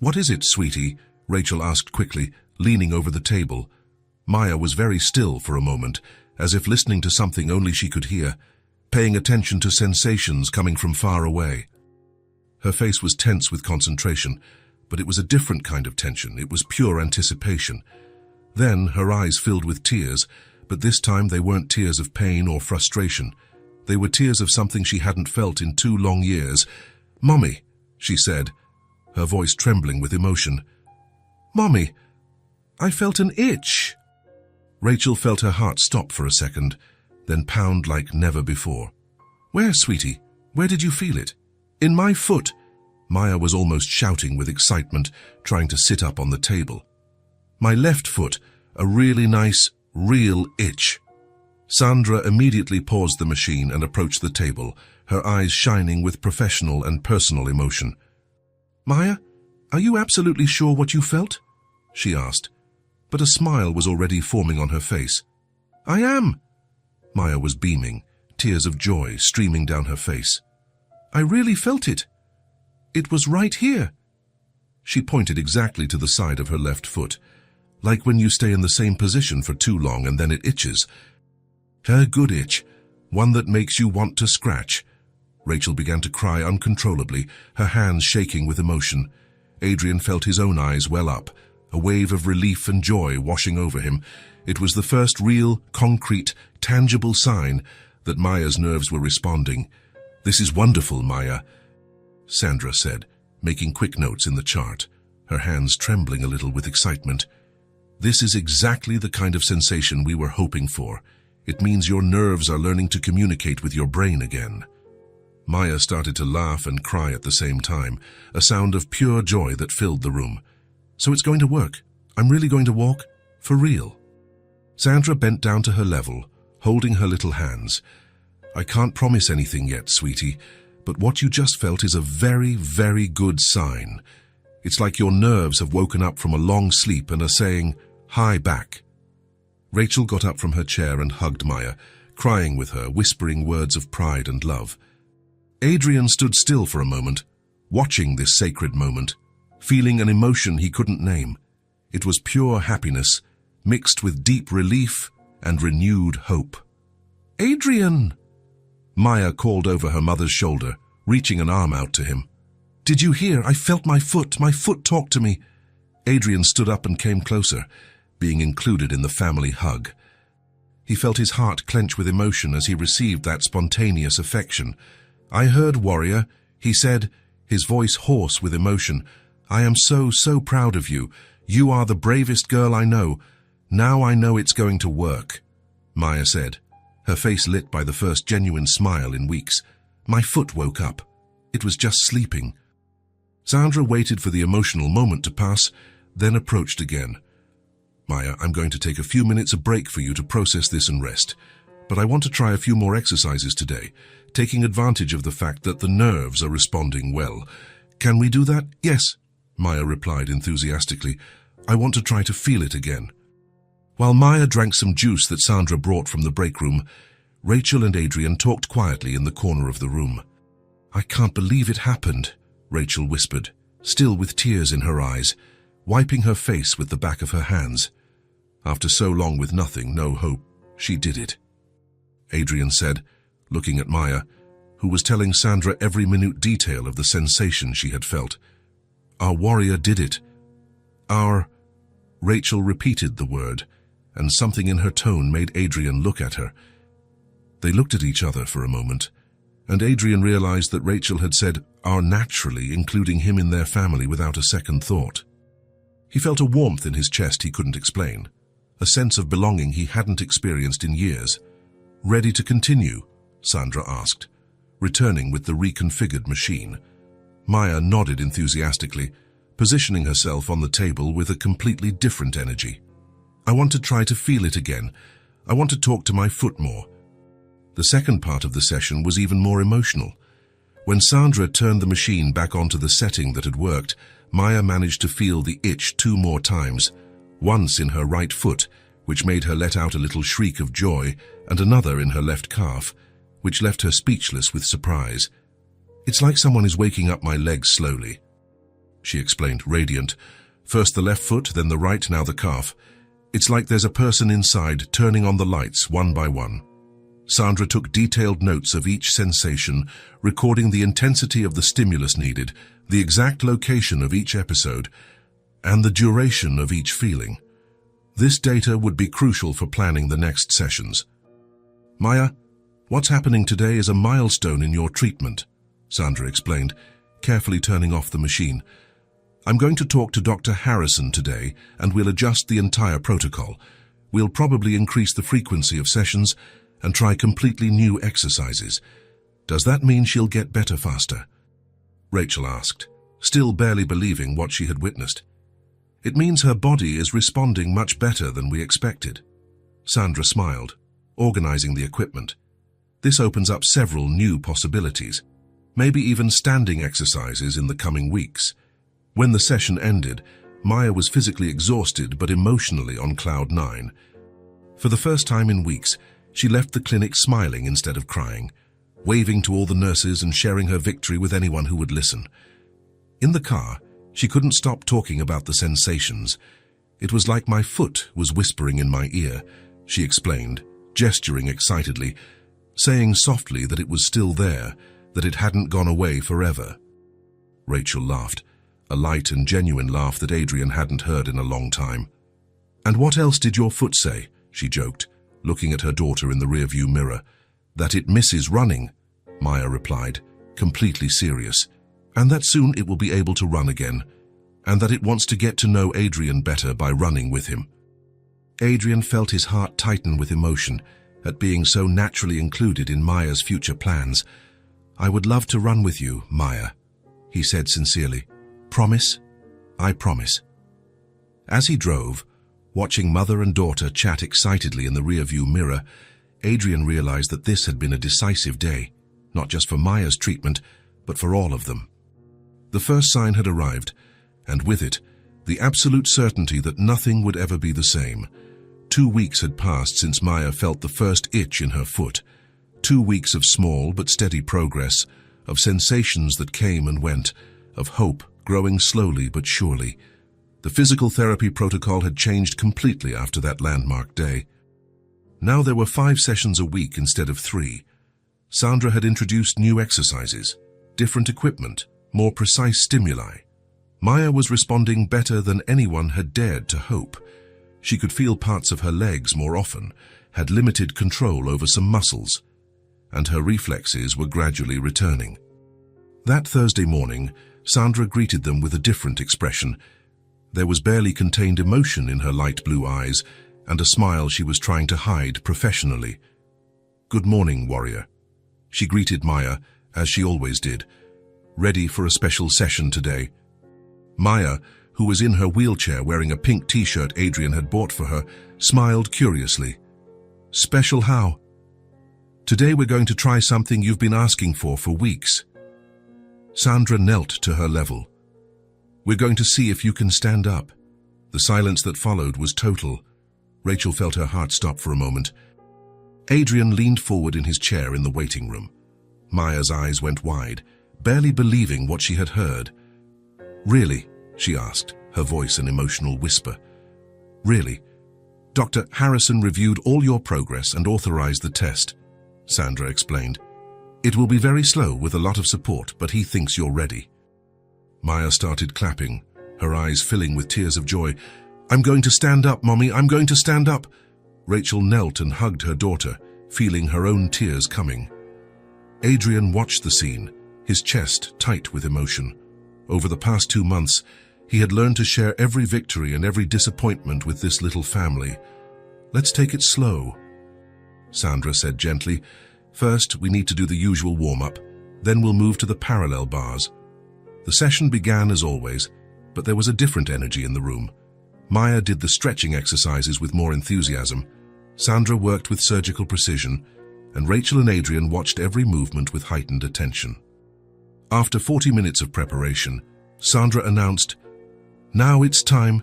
What is it, sweetie? Rachel asked quickly, leaning over the table. Maya was very still for a moment, as if listening to something only she could hear, paying attention to sensations coming from far away. Her face was tense with concentration, but it was a different kind of tension. It was pure anticipation. Then her eyes filled with tears, but this time they weren't tears of pain or frustration. They were tears of something she hadn't felt in 2 long years. "Mommy," she said, her voice trembling with emotion. "Mommy, I felt an itch." Rachel felt her heart stop for a second, then pound like never before. "Where, sweetie? Where did you feel it?" "In my foot." Maya was almost shouting with excitement, trying to sit up on the table. "My left foot, a really nice, real itch." Sandra immediately paused the machine and approached the table, her eyes shining with professional and personal emotion. "Maya, are you absolutely sure what you felt?" she asked, but a smile was already forming on her face. "I am." Maya was beaming, tears of joy streaming down her face. "I really felt it. It was right here." She pointed exactly to the side of her left foot, like when you stay in the same position for too long and then it itches. "A good itch, one that makes you want to scratch." Rachel began to cry uncontrollably, her hands shaking with emotion. Adrian felt his own eyes well up, a wave of relief and joy washing over him. It was the first real, concrete, tangible sign that Maya's nerves were responding. "This is wonderful, Maya," Sandra said, making quick notes in the chart, her hands trembling a little with excitement. "This is exactly the kind of sensation we were hoping for. It means your nerves are learning to communicate with your brain again." Maya started to laugh and cry at the same time, a sound of pure joy that filled the room. "So it's going to work. I'm really going to walk? For real?" Sandra bent down to her level, holding her little hands. "I can't promise anything yet, sweetie, but what you just felt is a very, very good sign. It's like your nerves have woken up from a long sleep and are saying, 'Hi, back.'" Rachel got up from her chair and hugged Maya, crying with her, whispering words of pride and love. Adrian stood still for a moment, watching this sacred moment, feeling an emotion he couldn't name. It was pure happiness, mixed with deep relief and renewed hope. "Adrian!" Maya called over her mother's shoulder, reaching an arm out to him. "Did you hear? I felt my foot. My foot talked to me." Adrian stood up and came closer, being included in the family hug. He felt his heart clench with emotion as he received that spontaneous affection. "I heard, warrior," he said, his voice hoarse with emotion. "I am so, so proud of you. You are the bravest girl I know. Now I know it's going to work," Maya said, her face lit by the first genuine smile in weeks. "My foot woke up. It was just sleeping. Sandra waited for the emotional moment to pass, then approached again. Maya, I'm going to take a few minutes a break for you to process this and rest. But I want to try a few more exercises today, taking advantage of the fact that the nerves are responding well. Can we do that? Yes, Maya replied enthusiastically. I want to try to feel it again. While Maya drank some juice that Sandra brought from the break room, Rachel and Adrian talked quietly in the corner of the room. I can't believe it happened, Rachel whispered, still with tears in her eyes, wiping her face with the back of her hands. After so long with nothing, no hope, she did it. Adrian said, looking at Maya, who was telling Sandra every minute detail of the sensation she had felt. Our warrior did it. Rachel repeated the word, and something in her tone made Adrian look at her. They looked at each other for a moment, and Adrian realized that Rachel had said "our" naturally, including him in their family without a second thought. He felt a warmth in his chest he couldn't explain, a sense of belonging he hadn't experienced in years. Ready to continue? Sandra asked, returning with the reconfigured machine. Maya nodded enthusiastically, positioning herself on the table with a completely different energy. I want to try to feel it again. I want to talk to my foot more. The second part of the session was even more emotional. When Sandra turned the machine back onto the setting that had worked, Maya managed to feel the itch 2 more times, once in her right foot, which made her let out a little shriek of joy, and another in her left calf, which left her speechless with surprise. It's like someone is waking up my legs slowly, she explained, radiant. First the left foot, then the right, now the calf. It's like there's a person inside turning on the lights one by one. Sandra took detailed notes of each sensation, recording the intensity of the stimulus needed, the exact location of each episode, and the duration of each feeling. This data would be crucial for planning the next sessions. Maya, what's happening today is a milestone in your treatment, Sandra explained, carefully turning off the machine. I'm going to talk to Dr. Harrison today, and we'll adjust the entire protocol. We'll probably increase the frequency of sessions and try completely new exercises. Does that mean she'll get better faster? Rachel asked, still barely believing what she had witnessed. It means her body is responding much better than we expected. Sandra smiled, organizing the equipment. This opens up several new possibilities, maybe even standing exercises in the coming weeks. When the session ended, Maya was physically exhausted but emotionally on cloud 9. For the first time in weeks, she left the clinic smiling instead of crying, waving to all the nurses and sharing her victory with anyone who would listen. In the car, she couldn't stop talking about the sensations. It was like my foot was whispering in my ear, she explained, gesturing excitedly, saying softly that it was still there, that it hadn't gone away forever. Rachel laughed, a light and genuine laugh that Adrian hadn't heard in a long time. And what else did your foot say? She joked, looking at her daughter in the rearview mirror. That it misses running, Maya replied, completely serious, and that soon it will be able to run again, and that it wants to get to know Adrian better by running with him. Adrian felt his heart tighten with emotion at being so naturally included in Maya's future plans. I would love to run with you, Maya, he said sincerely. Promise? I promise. As he drove, watching mother and daughter chat excitedly in the rearview mirror, Adrian realized that this had been a decisive day, not just for Maya's treatment, but for all of them. The first sign had arrived, and with it, the absolute certainty that nothing would ever be the same. 2 weeks had passed since Maya felt the first itch in her foot. 2 weeks of small but steady progress, of sensations that came and went, of hope growing slowly but surely. The physical therapy protocol had changed completely after that landmark day. Now there were 5 sessions a week instead of 3. Sandra had introduced new exercises, different equipment, more precise stimuli. Maya was responding better than anyone had dared to hope. She could feel parts of her legs more often, had limited control over some muscles, and her reflexes were gradually returning. That Thursday morning, Sandra greeted them with a different expression. There was barely contained emotion in her light blue eyes, and a smile she was trying to hide professionally. Good morning, warrior. She greeted Maya, as she always did. ready for a special session today. Maya, who was in her wheelchair wearing a pink t-shirt Adrian had bought for her, smiled curiously. Special how? Today we're going to try something you've been asking for weeks. Sandra knelt to her level. We're going to see if you can stand up. The silence that followed was total. Rachel felt her heart stop for a moment. Adrian leaned forward in his chair in the waiting room. Maya's eyes went wide, barely believing what she had heard. Really? She asked, her voice an emotional whisper. Really? Dr. Harrison reviewed all your progress and authorized the test, Sandra explained. It will be very slow with a lot of support, but he thinks you're ready. Maya started clapping, her eyes filling with tears of joy. I'm going to stand up, Mommy, I'm going to stand up. Rachel knelt and hugged her daughter, feeling her own tears coming. Adrian watched the scene, his chest tight with emotion. Over the past 2 months, he had learned to share every victory and every disappointment with this little family. Let's take it slow, Sandra said gently. First, we need to do the usual warm-up, then we'll move to the parallel bars. The session began as always, but there was a different energy in the room. Maya did the stretching exercises with more enthusiasm. Sandra worked with surgical precision, and Rachel and Adrian watched every movement with heightened attention. After 40 minutes of preparation, Sandra announced, "Now it's time."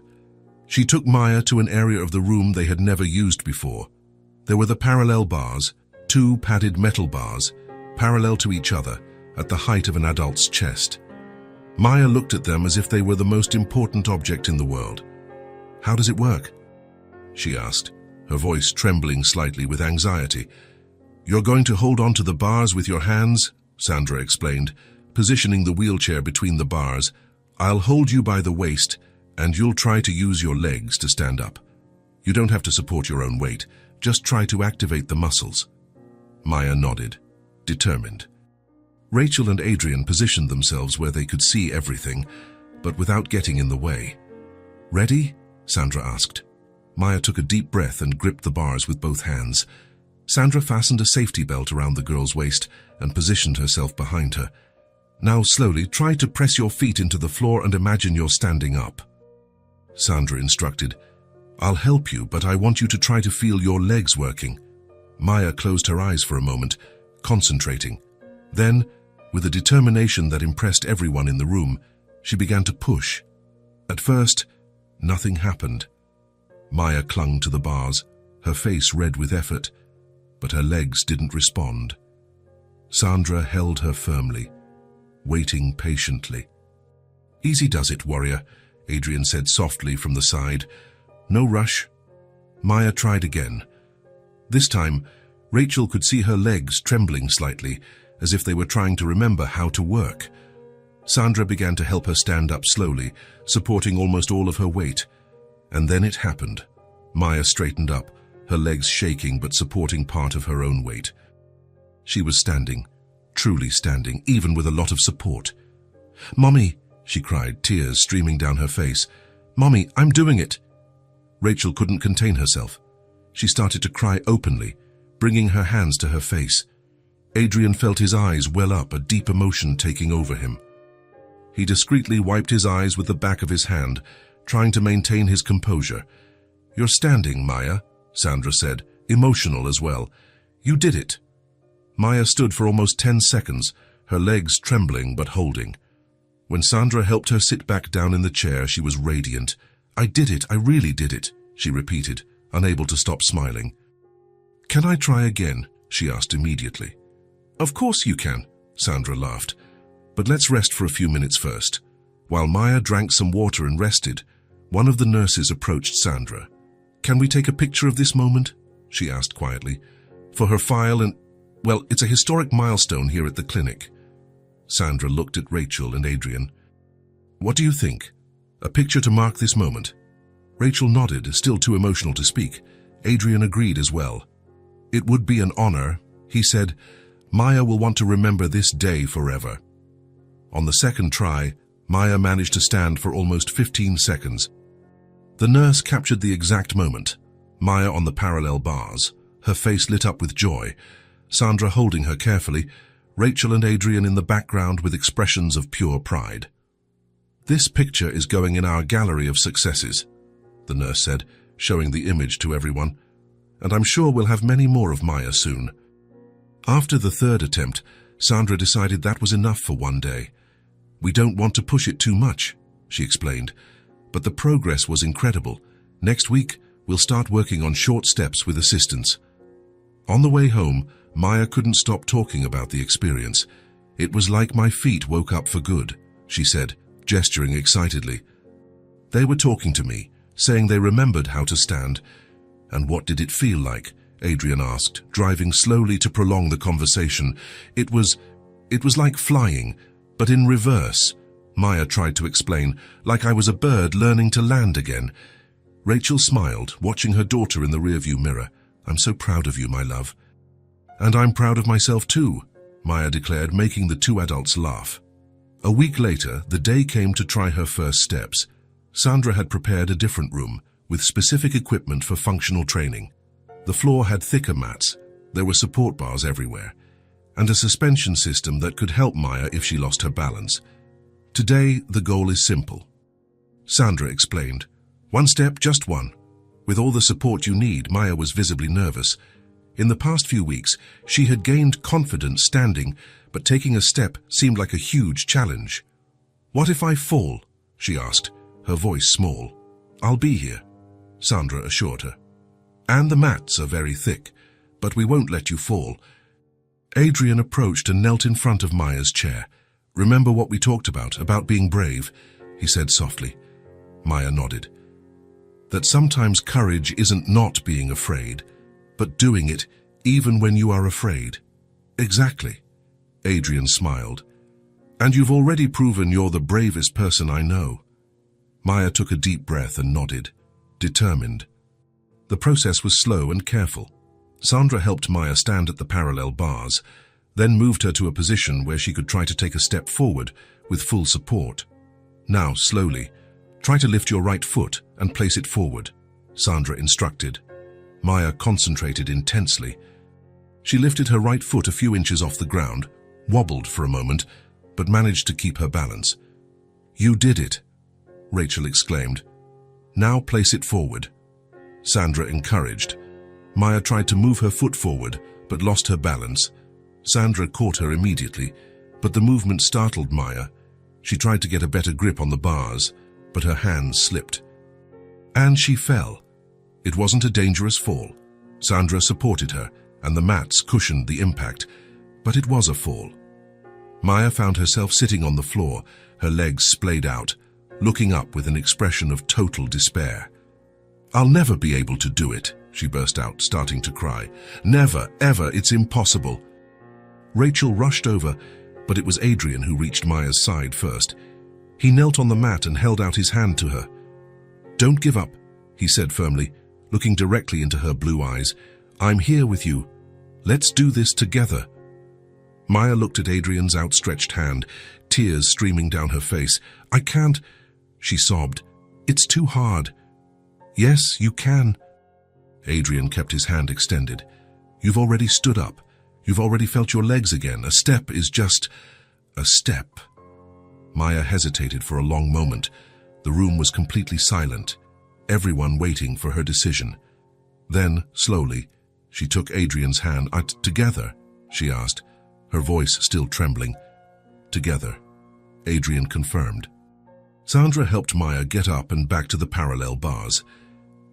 She took Maya to an area of the room they had never used before. There were the parallel bars, 2 padded metal bars, parallel to each other, at the height of an adult's chest. Maya looked at them as if they were the most important object in the world. "How does it work?" she asked, her voice trembling slightly with anxiety. "You're going to hold on to the bars with your hands," Sandra explained, positioning the wheelchair between the bars. "I'll hold you by the waist, and you'll try to use your legs to stand up. You don't have to support your own weight, just try to activate the muscles." Maya nodded, determined. Rachel and Adrian positioned themselves where they could see everything, but without getting in the way. "Ready?" Sandra asked. Maya took a deep breath and gripped the bars with both hands. Sandra fastened a safety belt around the girl's waist and positioned herself behind her. "Now slowly try to press your feet into the floor and imagine you're standing up," Sandra instructed. "I'll help you, but I want you to try to feel your legs working." Maya closed her eyes for a moment, concentrating. Then, with a determination that impressed everyone in the room, she began to push. At first, nothing happened. Maya clung to the bars, her face red with effort, but her legs didn't respond. Sandra held her firmly, waiting patiently. "Easy does it, warrior," Adrian said softly from the side. "No rush." Maya tried again. This time, Rachel could see her legs trembling slightly, as if they were trying to remember how to work. Sandra began to help her stand up slowly, supporting almost all of her weight. And then it happened. Maya straightened up, her legs shaking but supporting part of her own weight. She was standing, truly standing, even with a lot of support. "Mommy," she cried, tears streaming down her face. "Mommy, I'm doing it." Rachel couldn't contain herself. She started to cry openly, bringing her hands to her face. Adrian felt his eyes well up, a deep emotion taking over him. He discreetly wiped his eyes with the back of his hand, trying to maintain his composure. "You're standing, Maya," Sandra said, emotional as well. "You did it." Maya stood for almost 10 seconds, her legs trembling but holding. When Sandra helped her sit back down in the chair, she was radiant. "I did it, I really did it," she repeated, unable to stop smiling. "Can I try again?" she asked immediately. "Of course you can," Sandra laughed. "But let's rest for a few minutes first." While Maya drank some water and rested, one of the nurses approached Sandra. "Can we take a picture of this moment?" she asked quietly. "For her file and, well, it's a historic milestone here at the clinic." Sandra looked at Rachel and Adrian. "What do you think? A picture to mark this moment?" Rachel nodded, still too emotional to speak. Adrian agreed as well. "It would be an honor," he said. "Maya will want to remember this day forever." On the second try, Maya managed to stand for almost 15 seconds. The nurse captured the exact moment. Maya on the parallel bars, her face lit up with joy, Sandra holding her carefully, Rachel and Adrian in the background with expressions of pure pride. "This picture is going in our gallery of successes," the nurse said, showing the image to everyone. "And I'm sure we'll have many more of Maya soon." After the third attempt, Sandra decided that was enough for one day. "We don't want to push it too much," she explained. "But the progress was incredible. Next week, we'll start working on short steps with assistance." On the way home, Maya couldn't stop talking about the experience. "It was like my feet woke up for good," she said, gesturing excitedly. "They were talking to me, saying they remembered how to stand." "And what did it feel like?" Adrian asked, driving slowly to prolong the conversation. It was like flying, but in reverse," Maya tried to explain, "like I was a bird learning to land again." Rachel smiled, watching her daughter in the rearview mirror. "I'm so proud of you, my love." "And I'm proud of myself too," Maya declared, making the two adults laugh. A week later, the day came to try her first steps. Sandra had prepared a different room, with specific equipment for functional training. The floor had thicker mats, there were support bars everywhere, and a suspension system that could help Maya if she lost her balance. "Today, the goal is simple," Sandra explained. "One step, just one. With all the support you need." Maya was visibly nervous. In the past few weeks, she had gained confidence standing, but taking a step seemed like a huge challenge. "What if I fall?" she asked, her voice small. "I'll be here," Sandra assured her. "And the mats are very thick, but we won't let you fall." Adrian approached and knelt in front of Maya's chair. "Remember what we talked about being brave?" he said softly. Maya nodded. "That sometimes courage isn't not being afraid, but doing it even when you are afraid." "Exactly," Adrian smiled. "And you've already proven you're the bravest person I know." Maya took a deep breath and nodded, determined. The process was slow and careful. Sandra helped Maya stand at the parallel bars, then moved her to a position where she could try to take a step forward with full support. "Now, slowly, try to lift your right foot and place it forward," Sandra instructed. Maya concentrated intensely. She lifted her right foot a few inches off the ground, wobbled for a moment, but managed to keep her balance. "You did it," Rachel exclaimed. "Now place it forward," Sandra encouraged. Maya tried to move her foot forward, but lost her balance. Sandra caught her immediately, but the movement startled Maya. She tried to get a better grip on the bars, but her hands slipped. And she fell. It wasn't a dangerous fall. Sandra supported her, and the mats cushioned the impact, but it was a fall. Maya found herself sitting on the floor, her legs splayed out, looking up with an expression of total despair. "I'll never be able to do it," she burst out, starting to cry. "Never, ever, it's impossible." Rachel rushed over, but it was Adrian who reached Maya's side first. He knelt on the mat and held out his hand to her. "Don't give up," he said firmly, looking directly into her blue eyes. "I'm here with you. Let's do this together." Maya looked at Adrian's outstretched hand, tears streaming down her face. "I can't," she sobbed. "It's too hard." "Yes, you can." Adrian kept his hand extended. "You've already stood up. You've already felt your legs again. A step is just a step." Maya hesitated for a long moment. The room was completely silent, everyone waiting for her decision. Then, slowly, she took Adrian's hand. "Together?" she asked, her voice still trembling. "Together," Adrian confirmed. Sandra helped Maya get up and back to the parallel bars.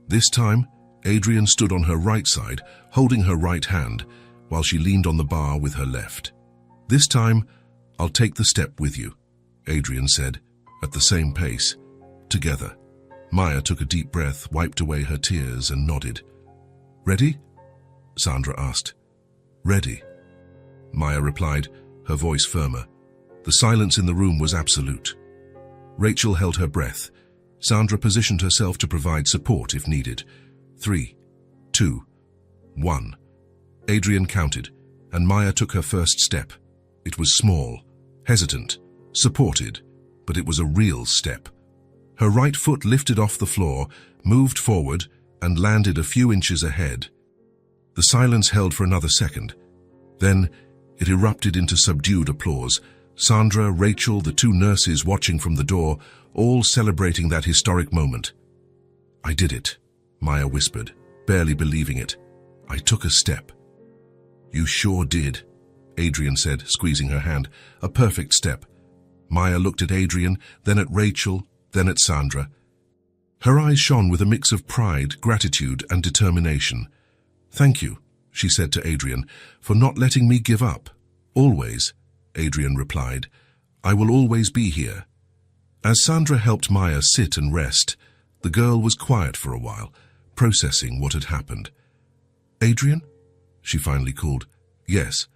This time, Adrian stood on her right side, holding her right hand, while she leaned on the bar with her left. "This time, I'll take the step with you," Adrian said, at the same pace. "Together." Maya took a deep breath, wiped away her tears, and nodded. "Ready?" Sandra asked. "Ready," Maya replied, her voice firmer. The silence in the room was absolute. Rachel held her breath. Sandra positioned herself to provide support if needed. 3, 2, 1. Adrian counted, and Maya took her first step. It was small, hesitant, supported, but it was a real step. Her right foot lifted off the floor, moved forward, and landed a few inches ahead. The silence held for another second. Then, It erupted into subdued applause. Sandra, Rachel, the two nurses watching from the door, all celebrating that historic moment. "I did it," Maya whispered, barely believing it. "I took a step." "You sure did," Adrian said, squeezing her hand. "A perfect step." Maya looked at Adrian, then at Rachel, then at Sandra. Her eyes shone with a mix of pride, gratitude, and determination. "Thank you," she said to Adrian, "for not letting me give up." "Always," Adrian replied. "I will always be here." As Sandra helped Maya sit and rest, the girl was quiet for a while, processing what had happened. "Adrian?" she finally called. "Yes.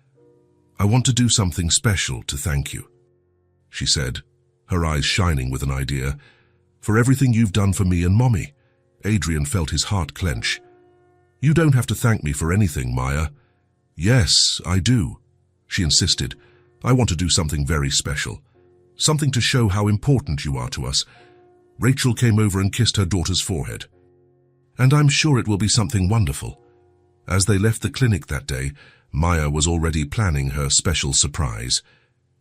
I want to do something special to thank you," she said, her eyes shining with an idea. "For everything you've done for me and Mommy." Adrian felt his heart clench. "You don't have to thank me for anything, Maya." "Yes, I do," she insisted. "I want to do something very special. Something to show how important you are to us." Rachel came over and kissed her daughter's forehead. "And I'm sure it will be something wonderful." As they left the clinic that day, Maya was already planning her special surprise.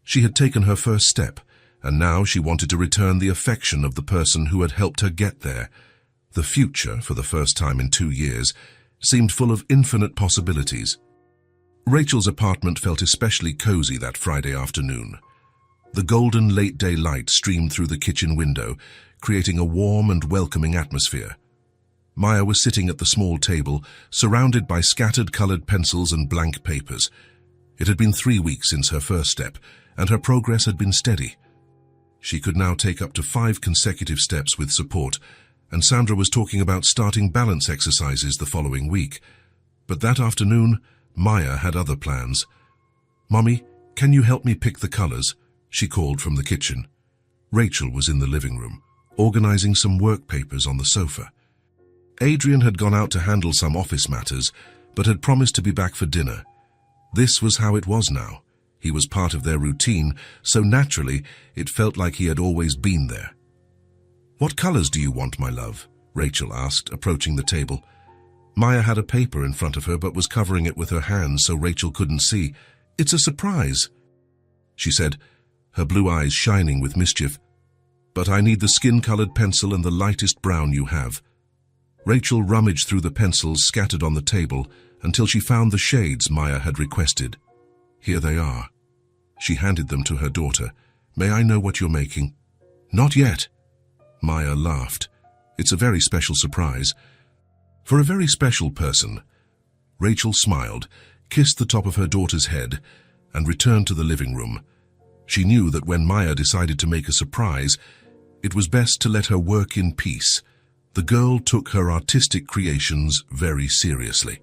She had taken her first step, and now she wanted to return the affection of the person who had helped her get there. The future, for the first time in 2 years, seemed full of infinite possibilities. Rachel's apartment felt especially cozy that Friday afternoon. The golden late-day light streamed through the kitchen window, creating a warm and welcoming atmosphere. Maya was sitting at the small table, surrounded by scattered colored pencils and blank papers. It had been 3 weeks since her first step, and her progress had been steady. She could now take up to 5 consecutive steps with support, and Sandra was talking about starting balance exercises the following week. But that afternoon, Maya had other plans. "Mommy, can you help me pick the colors?" she called from the kitchen. Rachel was in the living room, organizing some work papers on the sofa. Adrian had gone out to handle some office matters, but had promised to be back for dinner. This was how it was now. He was part of their routine, so naturally it felt like he had always been there. "What colors do you want, my love?" Rachel asked, approaching the table. Maya had a paper in front of her but was covering it with her hands so Rachel couldn't see. "It's a surprise," she said, her blue eyes shining with mischief. "But I need the skin-colored pencil and the lightest brown you have." Rachel rummaged through the pencils scattered on the table until she found the shades Maya had requested. "Here they are." She handed them to her daughter. "May I know what you're making?" "Not yet." Maya laughed. "It's a very special surprise." "For a very special person." Rachel smiled, kissed the top of her daughter's head, and returned to the living room. She knew that when Maya decided to make a surprise, it was best to let her work in peace. The girl took her artistic creations very seriously.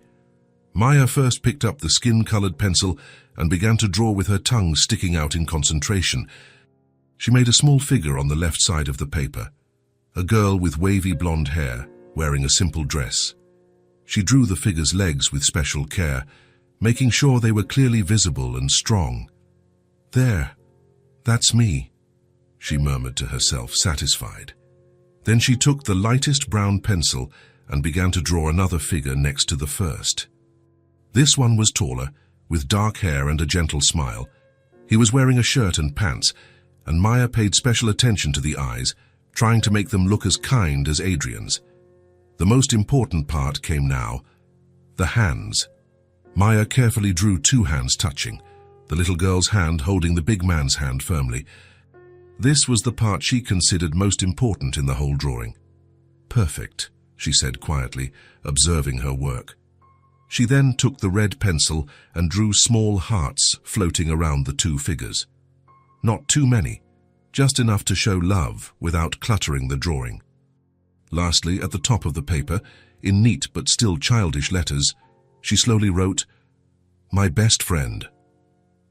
Maya first picked up the skin-colored pencil and began to draw with her tongue sticking out in concentration. She made a small figure on the left side of the paper, a girl with wavy blonde hair, wearing a simple dress. She drew the figure's legs with special care, making sure they were clearly visible and strong. "There, that's me," she murmured to herself, satisfied. Then she took the lightest brown pencil and began to draw another figure next to the first. This one was taller, with dark hair and a gentle smile. He was wearing a shirt and pants, and Maya paid special attention to the eyes, trying to make them look as kind as Adrian's. The most important part came now, the hands. Maya carefully drew 2 hands touching, the little girl's hand holding the big man's hand firmly. This was the part she considered most important in the whole drawing. "Perfect," she said quietly, observing her work. She then took the red pencil and drew small hearts floating around the 2 figures. Not too many, just enough to show love without cluttering the drawing. Lastly, at the top of the paper, in neat but still childish letters, she slowly wrote, "My best friend."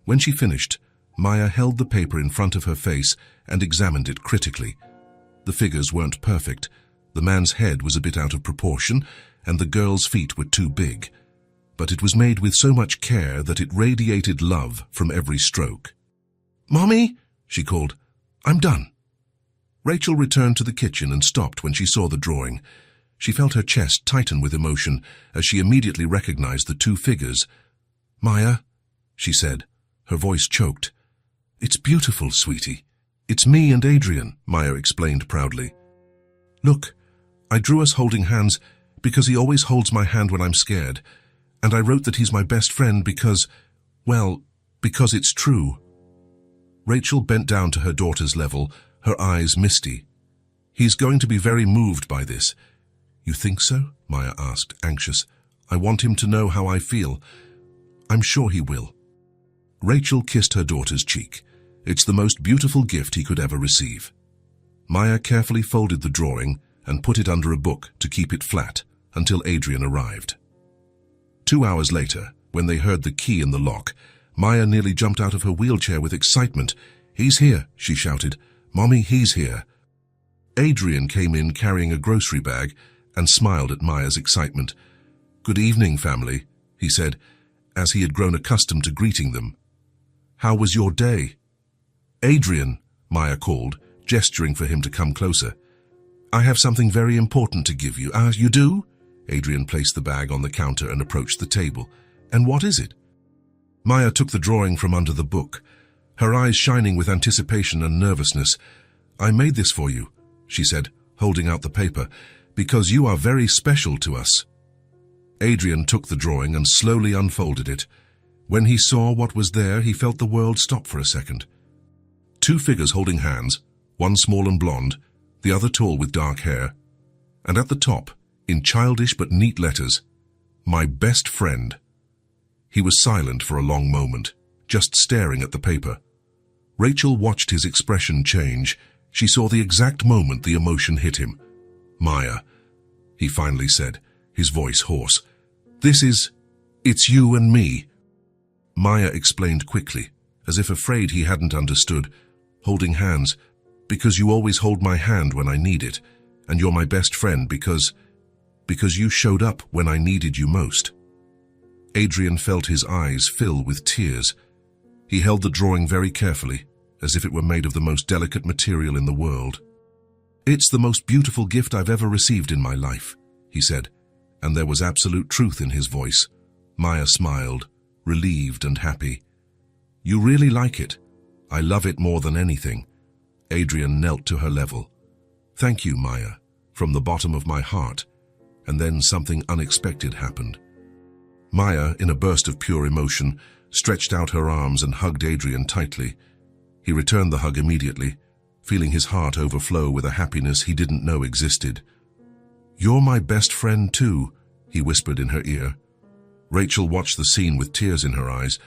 When she finished, Maya held the paper in front of her face and examined it critically. The figures weren't perfect. The man's head was a bit out of proportion, and the girl's feet were too big. But it was made with so much care that it radiated love from every stroke. "Mommy," she called, "I'm done." Rachel returned to the kitchen and stopped when she saw the drawing. She felt her chest tighten with emotion as she immediately recognized the 2 figures. "Maya," she said, Her voice choked. "It's beautiful, sweetie. It's me and Adrian," Maya explained proudly. "Look, I drew us holding hands because he always holds my hand when I'm scared, and I wrote that he's my best friend because, well, because it's true." Rachel bent down to her daughter's level, her eyes misty. "He's going to be very moved by this." "You think so?" Maya asked, anxious. "I want him to know how I feel." "I'm sure he will." Rachel kissed her daughter's cheek. "It's the most beautiful gift he could ever receive." Maya carefully folded the drawing and put it under a book to keep it flat until Adrian arrived. 2 hours later, when they heard the key in the lock, Maya nearly jumped out of her wheelchair with excitement. "He's here," she shouted. "Mommy, he's here." Adrian came in carrying a grocery bag and smiled at Maya's excitement. "Good evening, family," he said, as he had grown accustomed to greeting them. "How was your day?" "Adrian," Maya called, gesturing for him to come closer. "I have something very important to give you." "Ah, you do?" Adrian placed the bag on the counter and approached the table. "And what is it?" Maya took the drawing from under the book, her eyes shining with anticipation and nervousness. "I made this for you," she said, holding out the paper, "because you are very special to us." Adrian took the drawing and slowly unfolded it. When he saw what was there, he felt the world stop for a second. 2 figures holding hands, one small and blonde, the other tall with dark hair. And at the top, in childish but neat letters, "My best friend." He was silent for a long moment, just staring at the paper. Rachel watched his expression change. She saw the exact moment the emotion hit him. "Maya," he finally said, his voice hoarse. It's you and me." Maya explained quickly, as if afraid he hadn't understood. "Holding hands, because you always hold my hand when I need it, and you're my best friend because you showed up when I needed you most." Adrian felt his eyes fill with tears. He held the drawing very carefully, as if it were made of the most delicate material in the world. "It's the most beautiful gift I've ever received in my life," he said, and there was absolute truth in his voice. Maya smiled, relieved and happy. "You really like it? I love it more than anything." Adrian knelt to her level. "Thank you, Maya, from the bottom of my heart." And then something unexpected happened. Maya, in a burst of pure emotion, stretched out her arms and hugged Adrian tightly. He returned the hug immediately, feeling his heart overflow with a happiness he didn't know existed. "You're my best friend too," he whispered in her ear. Rachel watched the scene with tears in her eyes,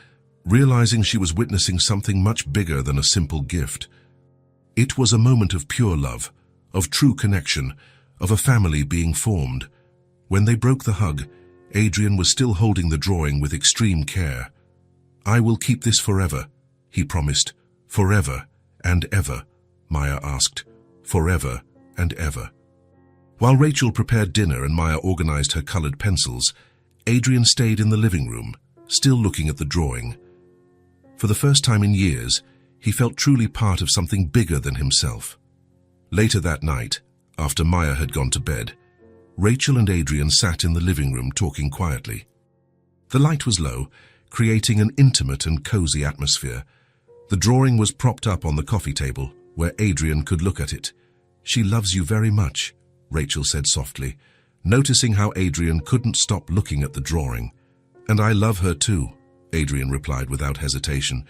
realizing she was witnessing something much bigger than a simple gift. It was a moment of pure love, of true connection, of a family being formed. When they broke the hug, Adrian was still holding the drawing with extreme care. "I will keep this forever," he promised. "Forever and ever," Maya asked. "Forever and ever." While Rachel prepared dinner and Maya organized her colored pencils, Adrian stayed in the living room, still looking at the drawing. For the first time in years, he felt truly part of something bigger than himself. Later that night, after Maya had gone to bed, Rachel and Adrian sat in the living room talking quietly. The light was low, creating an intimate and cozy atmosphere. The drawing was propped up on the coffee table, where Adrian could look at it. "She loves you very much," Rachel said softly, noticing how Adrian couldn't stop looking at the drawing. "And I love her too," Adrian replied without hesitation.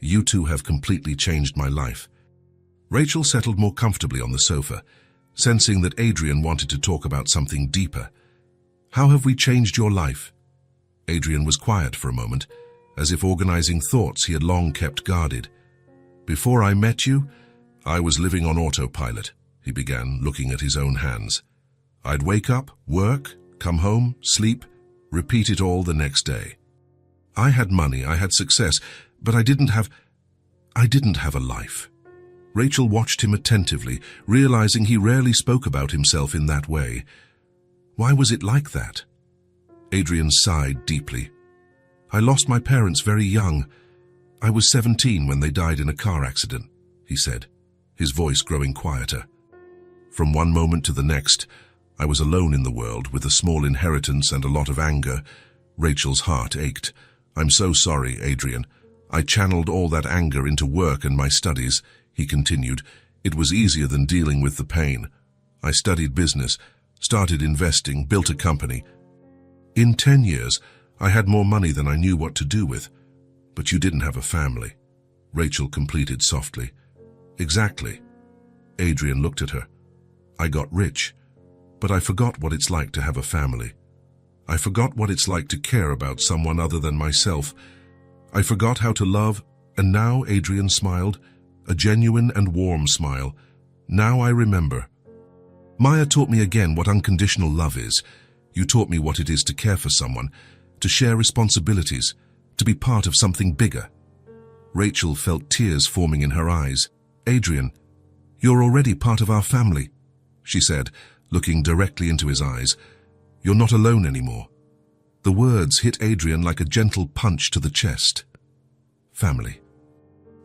"You two have completely changed my life." Rachel settled more comfortably on the sofa, sensing that Adrian wanted to talk about something deeper. "How have we changed your life?" Adrian was quiet for a moment, as if organizing thoughts he had long kept guarded. "Before I met you, I was living on autopilot," he began, looking at his own hands. "I'd wake up, work, come home, sleep, repeat it all the next day. I had money, I had success, but I didn't have a life." Rachel watched him attentively, realizing he rarely spoke about himself in that way. Why was it like that? Adrian sighed deeply. "I lost my parents very young. I was 17 when they died in a car accident," he said, his voice growing quieter. "From one moment to the next, I was alone in the world with a small inheritance and a lot of anger." Rachel's heart ached. "I'm so sorry, Adrian. I channeled all that anger into work and my studies, he continued. It was easier than dealing with the pain. I studied business, started investing, built a company. In 10 years, I had more money than I knew what to do with. But you didn't have a family, Rachel completed softly. Exactly. Adrian looked at her. I got rich, but I forgot what it's like to have a family. I forgot what it's like to care about someone other than myself. I forgot how to love, and now Adrian smiled, a genuine and warm smile. Now I remember. Maya taught me again what unconditional love is. You taught me what it is to care for someone, to share responsibilities, to be part of something bigger. Rachel felt tears forming in her eyes. Adrian, you're already part of our family, she said, looking directly into his eyes. You're not alone anymore. The words hit Adrian like a gentle punch to the chest. Family.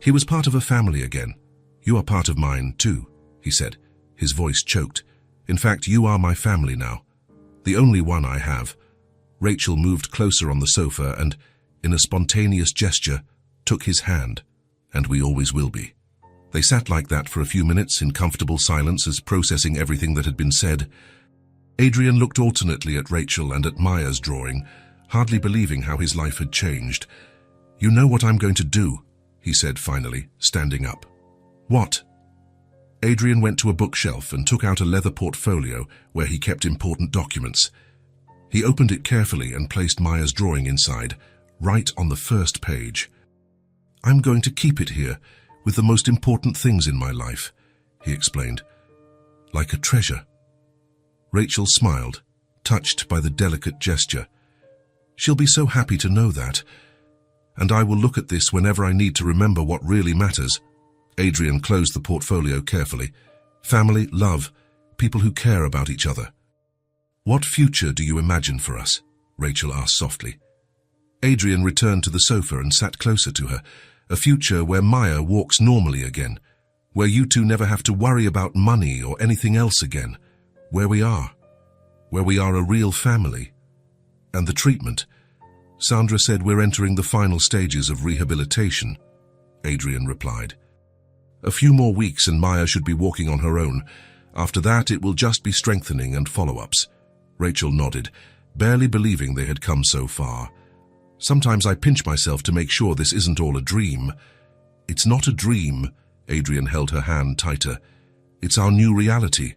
He was part of a family again. You are part of mine too, he said, his voice choked. In fact, you are my family now. The only one I have. Rachel moved closer on the sofa and, in a spontaneous gesture, took his hand. And we always will be. They sat like that for a few minutes in comfortable silence as processing everything that had been said. Adrian looked alternately at Rachel and at Maya's drawing, hardly believing how his life had changed. You know what I'm going to do, he said finally, standing up. What? Adrian went to a bookshelf and took out a leather portfolio where he kept important documents. He opened it carefully and placed Maya's drawing inside, right on the first page. I'm going to keep it here, with the most important things in my life, he explained. Like a treasure. Rachel smiled, touched by the delicate gesture. She'll be so happy to know that. And I will look at this whenever I need to remember what really matters. Adrian closed the portfolio carefully. Family, love, people who care about each other. What future do you imagine for us? Rachel asked softly. Adrian returned to the sofa and sat closer to her. A future where Maya walks normally again, where you two never have to worry about money or anything else again, where we are a real family. And the treatment? Sandra said we're entering the final stages of rehabilitation, Adrian replied. A few more weeks and Maya should be walking on her own. After that, it will just be strengthening and follow-ups. Rachel nodded, barely believing they had come so far. Sometimes I pinch myself to make sure this isn't all a dream. It's not a dream, Adrian held her hand tighter. It's our new reality,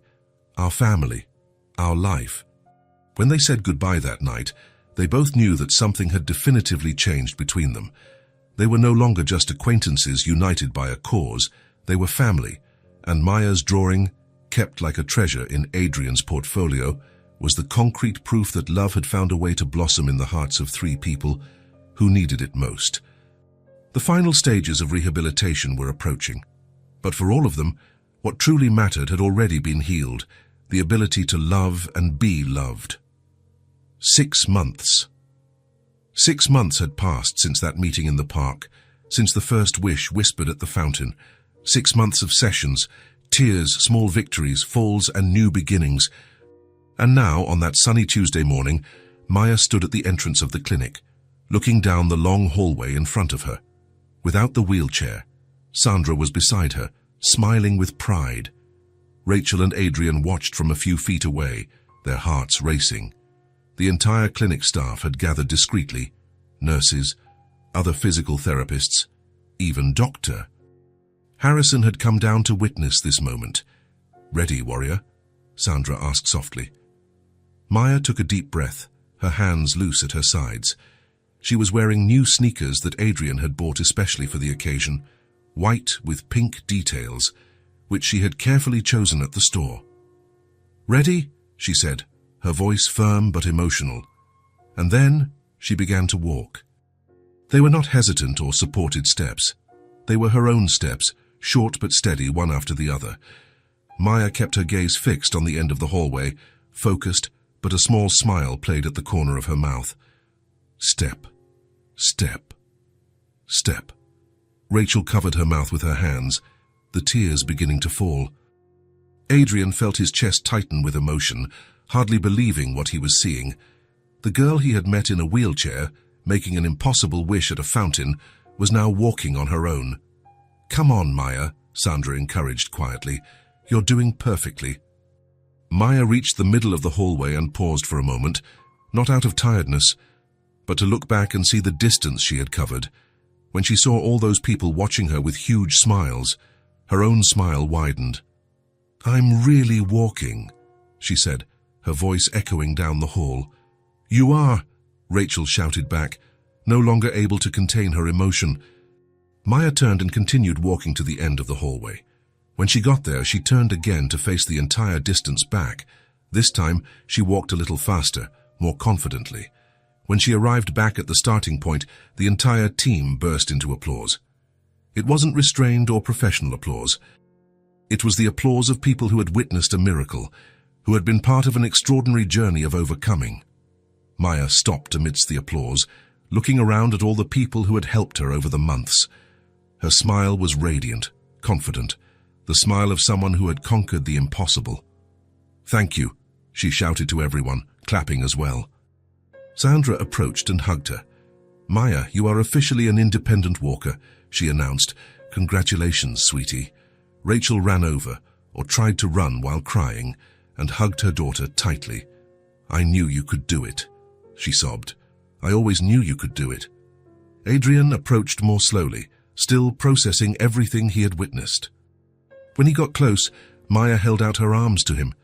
our family, our life. When they said goodbye that night, they both knew that something had definitively changed between them. They were no longer just acquaintances united by a cause, they were family, and Maya's drawing, kept like a treasure in Adrian's portfolio, was the concrete proof that love had found a way to blossom in the hearts of three people who needed it most. The final stages of rehabilitation were approaching, but for all of them, what truly mattered had already been healed, the ability to love and be loved. 6 months. 6 months had passed since that meeting in the park, since the first wish whispered at the fountain. 6 months of sessions, tears, small victories, falls, and new beginnings. And now, on that sunny Tuesday morning, Maya stood at the entrance of the clinic, looking down the long hallway in front of her. Without the wheelchair, Sandra was beside her, smiling with pride. Rachel and Adrian watched from a few feet away, their hearts racing. The entire clinic staff had gathered discreetly, nurses, other physical therapists, even Dr. Harrison had come down to witness this moment. Ready, warrior? Sandra asked softly. Maya took a deep breath, her hands loose at her sides. She was wearing new sneakers that Adrian had bought especially for the occasion, white with pink details, which she had carefully chosen at the store. Ready? She said, her voice firm but emotional. And then she began to walk. They were not hesitant or supported steps. They were her own steps, short but steady, one after the other. Maya kept her gaze fixed on the end of the hallway, focused, but a small smile played at the corner of her mouth. Step, step, step. Rachel covered her mouth with her hands, the tears beginning to fall. Adrian felt his chest tighten with emotion, hardly believing what he was seeing. The girl he had met in a wheelchair, making an impossible wish at a fountain, was now walking on her own. "Come on, Maya," Sandra encouraged quietly. "You're doing perfectly." Maya reached the middle of the hallway and paused for a moment, not out of tiredness, but to look back and see the distance she had covered. When she saw all those people watching her with huge smiles, her own smile widened. "I'm really walking," she said, her voice echoing down the hall. "You are," Rachel shouted back, no longer able to contain her emotion. Maya turned and continued walking to the end of the hallway. When she got there, she turned again to face the entire distance back. This time, she walked a little faster, more confidently. When she arrived back at the starting point, the entire team burst into applause. It wasn't restrained or professional applause. It was the applause of people who had witnessed a miracle, who had been part of an extraordinary journey of overcoming. Maya stopped amidst the applause, looking around at all the people who had helped her over the months. Her smile was radiant, confident, the smile of someone who had conquered the impossible. "Thank you," she shouted to everyone, clapping as well. Sandra approached and hugged her. "Maya, you are officially an independent walker," she announced. "Congratulations, sweetie." Rachel ran over, or tried to run while crying, and hugged her daughter tightly. "I knew you could do it," she sobbed. "I always knew you could do it." Adrian approached more slowly, still processing everything he had witnessed. When he got close, Maya held out her arms to him.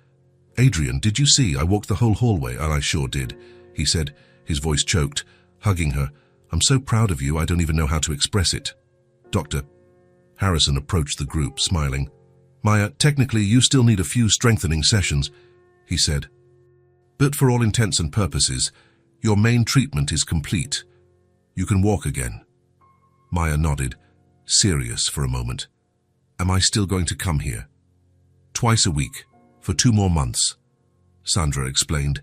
"Adrian, did you see? I walked the whole hallway." "And I sure did," he said, his voice choked, hugging her. "I'm so proud of you, I don't even know how to express it." "Dr. Harrison approached the group, smiling. "Maya, technically you still need a few strengthening sessions," he said. "But for all intents and purposes, your main treatment is complete. You can walk again." Maya nodded, serious for a moment. "Am I still going to come here?" "Twice a week, for 2 more months," Sandra explained.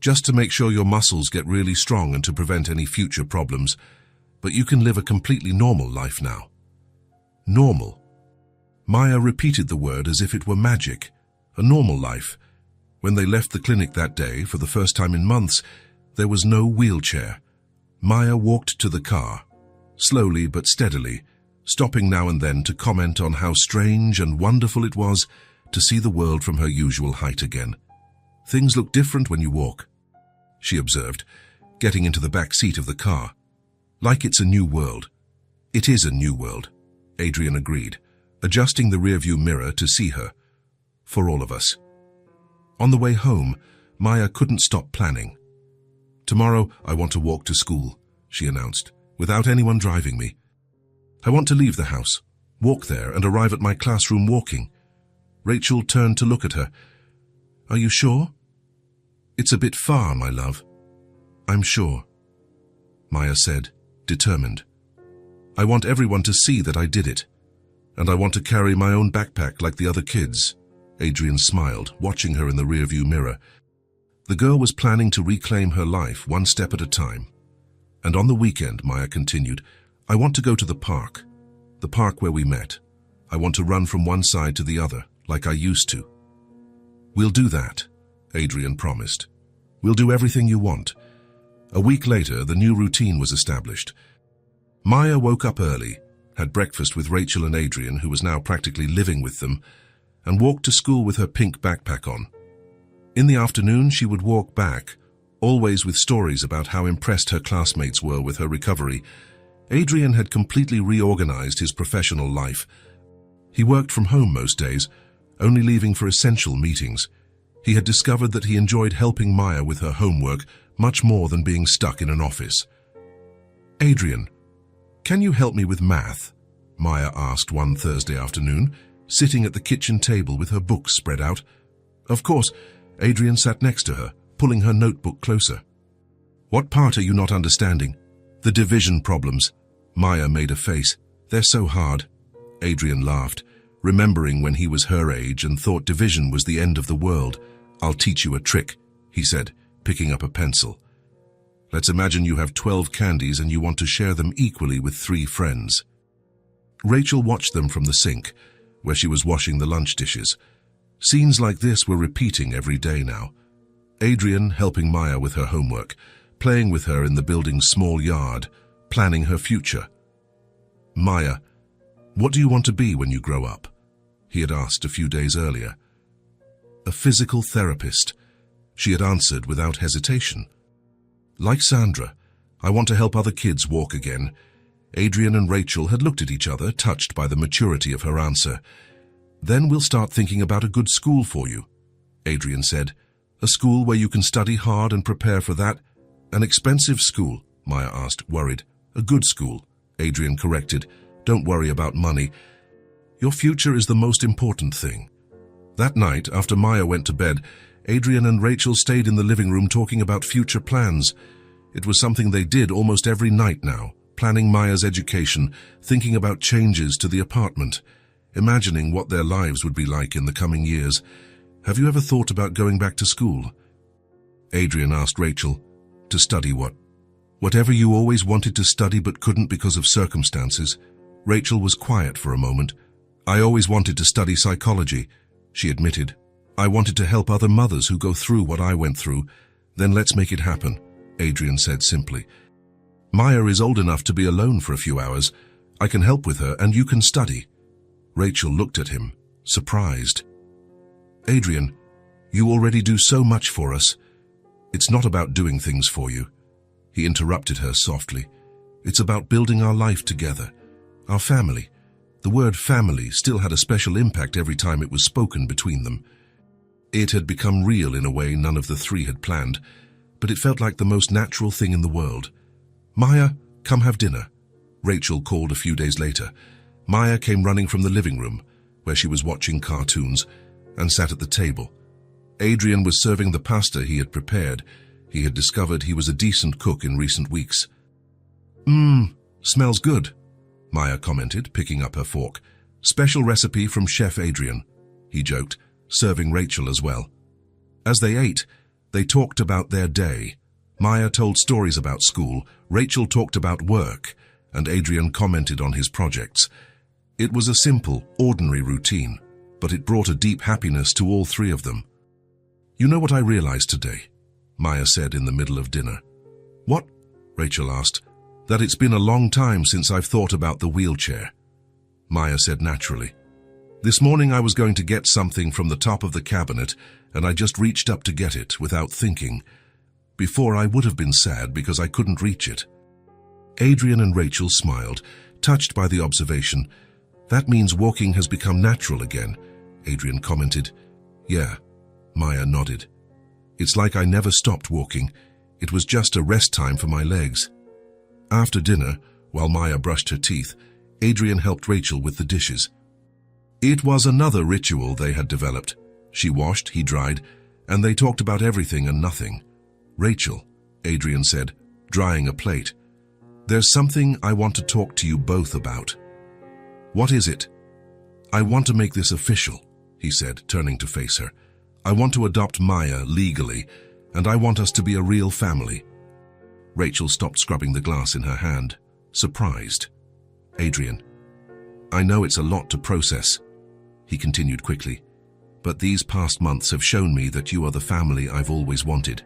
"Just to make sure your muscles get really strong and to prevent any future problems. But you can live a completely normal life now." "Normal?" Maya repeated the word as if it were magic. A normal life. When they left the clinic that day, for the first time in months, there was no wheelchair. Maya walked to the car, slowly but steadily, stopping now and then to comment on how strange and wonderful it was to see the world from her usual height again. "Things look different when you walk," she observed, getting into the back seat of the car. "Like it's a new world." "It is a new world," Adrian agreed, adjusting the rearview mirror to see her. "For all of us." On the way home, Maya couldn't stop planning. "Tomorrow I want to walk to school," she announced, "without anyone driving me. I want to leave the house, walk there, and arrive at my classroom walking." Rachel turned to look at her. "Are you sure?" "It's a bit far, my love." "I'm sure," Maya said, determined. "I want everyone to see that I did it, and I want to carry my own backpack like the other kids." Adrian smiled, watching her in the rearview mirror. The girl was planning to reclaim her life one step at a time. "And on the weekend," Maya continued, "I want to go to the park where we met. I want to run from one side to the other, like I used to." "We'll do that," Adrian promised. "We'll do everything you want." A week later, the new routine was established. Maya woke up early, had breakfast with Rachel and Adrian, who was now practically living with them, and walked to school with her pink backpack on. In the afternoon, she would walk back, always with stories about how impressed her classmates were with her recovery. Adrian had completely reorganized his professional life. He worked from home most days, only leaving for essential meetings. He had discovered that he enjoyed helping Maya with her homework much more than being stuck in an office. "Adrian, can you help me with math?" Maya asked one Thursday afternoon, sitting at the kitchen table with her books spread out. Of course, Adrian sat next to her, pulling her notebook closer. "What part are you not understanding?" "The division problems." Maya made a face. "They're so hard." Adrian laughed, remembering when he was her age and thought division was the end of the world. "I'll teach you a trick," he said, picking up a pencil. "Let's imagine you have 12 candies and you want to share them equally with 3 friends." Rachel watched them from the sink, where she was washing the lunch dishes. Scenes like this were repeating every day now. Adrian helping Maya with her homework, playing with her in the building's small yard, planning her future. Maya, what do you want to be when you grow up? He had asked a few days earlier. A physical therapist, she had answered without hesitation. Like Sandra, I want to help other kids walk again. Adrian and Rachel had looked at each other, touched by the maturity of her answer. Then we'll start thinking about a good school for you, Adrian said. A school where you can study hard and prepare for that. An expensive school, Maya asked, worried. A good school, Adrian corrected. Don't worry about money. Your future is the most important thing. That night, after Maya went to bed, Adrian and Rachel stayed in the living room talking about future plans. It was something they did almost every night now, planning Maya's education, thinking about changes to the apartment, imagining what their lives would be like in the coming years. Have you ever thought about going back to school? Adrian asked Rachel. To study what? Whatever you always wanted to study but couldn't because of circumstances. Rachel was quiet for a moment. I always wanted to study psychology, she admitted. I wanted to help other mothers who go through what I went through. Then let's make it happen, Adrian said simply. Maya is old enough to be alone for a few hours. I can help with her and you can study. Rachel looked at him, surprised. Adrian, you already do so much for us. It's not about doing things for you. He interrupted her softly. It's about building our life together, our family. The word family still had a special impact every time it was spoken between them. It had become real in a way none of the three had planned, but it felt like the most natural thing in the world. Maya, come have dinner, Rachel called a few days later. Maya came running from the living room, where she was watching cartoons, and sat at the table. Adrian was serving the pasta he had prepared. He had discovered he was a decent cook in recent weeks. Smells good, Maya commented, picking up her fork. Special recipe from Chef Adrian, he joked, serving Rachel as well. As they ate, they talked about their day. Maya told stories about school, Rachel talked about work, and Adrian commented on his projects. It was a simple, ordinary routine, but it brought a deep happiness to all three of them. You know what I realized today? Maya said in the middle of dinner. What? Rachel asked. That it's been a long time since I've thought about the wheelchair. Maya said naturally. This morning I was going to get something from the top of the cabinet, and I just reached up to get it without thinking. Before I would have been sad because I couldn't reach it. Adrian and Rachel smiled, touched by the observation. That means walking has become natural again, Adrian commented. Yeah, Maya nodded. It's like I never stopped walking. It was just a rest time for my legs. After dinner, while Maya brushed her teeth, Adrian helped Rachel with the dishes. It was another ritual they had developed. She washed, he dried, and they talked about everything and nothing. Rachel, Adrian said, drying a plate. There's something I want to talk to you both about. What is it? I want to make this official, he said, turning to face her. I want to adopt Maya legally, and I want us to be a real family. Rachel stopped scrubbing the glass in her hand, surprised. Adrian, I know it's a lot to process, he continued quickly, but these past months have shown me that you are the family I've always wanted,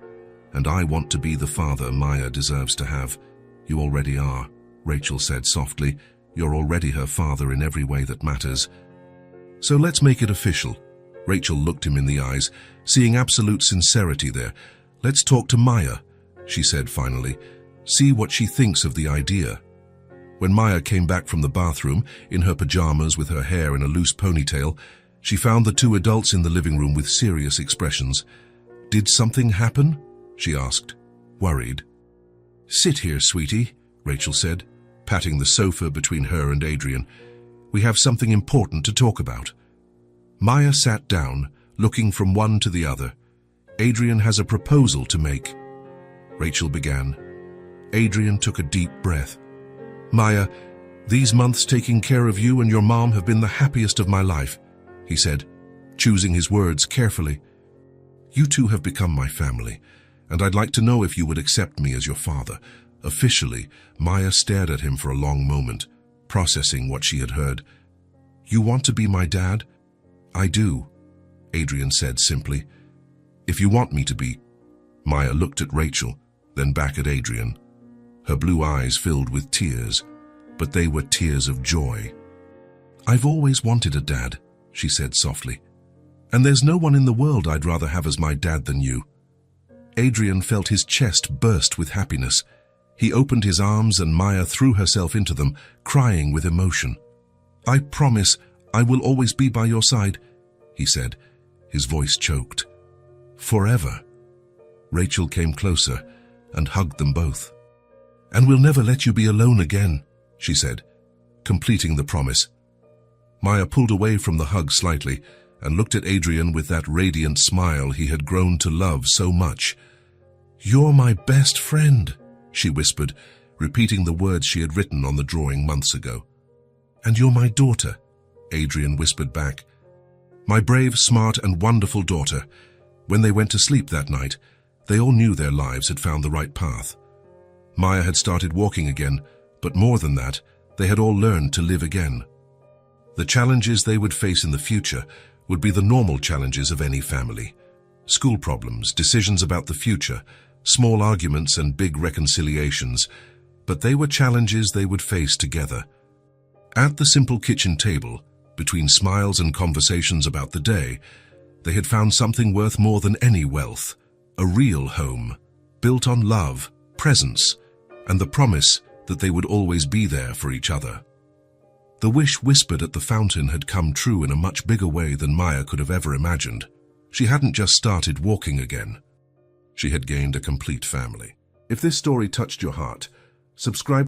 and I want to be the father Maya deserves to have. You already are, Rachel said softly. You're already her father in every way that matters. So let's make it official. Rachel looked him in the eyes, seeing absolute sincerity there. Let's talk to Maya, she said finally. See what she thinks of the idea. When Maya came back from the bathroom, in her pajamas with her hair in a loose ponytail, she found the two adults in the living room with serious expressions. Did something happen? She asked, worried. Sit here, sweetie, Rachel said, patting the sofa between her and Adrian. We have something important to talk about. Maya sat down, looking from one to the other. Adrian has a proposal to make. Rachel began. Adrian took a deep breath. Maya, these months taking care of you and your mom have been the happiest of my life, he said, choosing his words carefully. You two have become my family, and I'd like to know if you would accept me as your father. Officially, Maya stared at him for a long moment, processing what she had heard. You want to be my dad? I do, Adrian said simply. If you want me to be. Maya looked at Rachel, then back at Adrian. Her blue eyes filled with tears. but they were tears of joy. "I've always wanted a dad," she said softly. "And there's no one in the world I'd rather have as my dad than you." Adrian felt his chest burst with happiness. He opened his arms and Maya threw herself into them, crying with emotion. "I promise I will always be by your side," he said, his voice choked. "Forever." Rachel came closer and hugged them both. "And we'll never let you be alone again," she said, completing the promise. Maya pulled away from the hug slightly and looked at Adrian with that radiant smile he had grown to love so much. "You're my best friend," she whispered, repeating the words she had written on the drawing months ago. "And you're my daughter," Adrian whispered back. "My brave, smart, and wonderful daughter." When they went to sleep that night, they all knew their lives had found the right path. Maya had started walking again, but more than that, they had all learned to live again. The challenges they would face in the future would be the normal challenges of any family. School problems, decisions about the future, small arguments and big reconciliations, but they were challenges they would face together. At the simple kitchen table, between smiles and conversations about the day, they had found something worth more than any wealth, a real home, built on love, presence, and the promise that they would always be there for each other. The wish whispered at the fountain had come true in a much bigger way than Maya could have ever imagined. She hadn't just started walking again. She had gained a complete family. If this story touched your heart, subscribe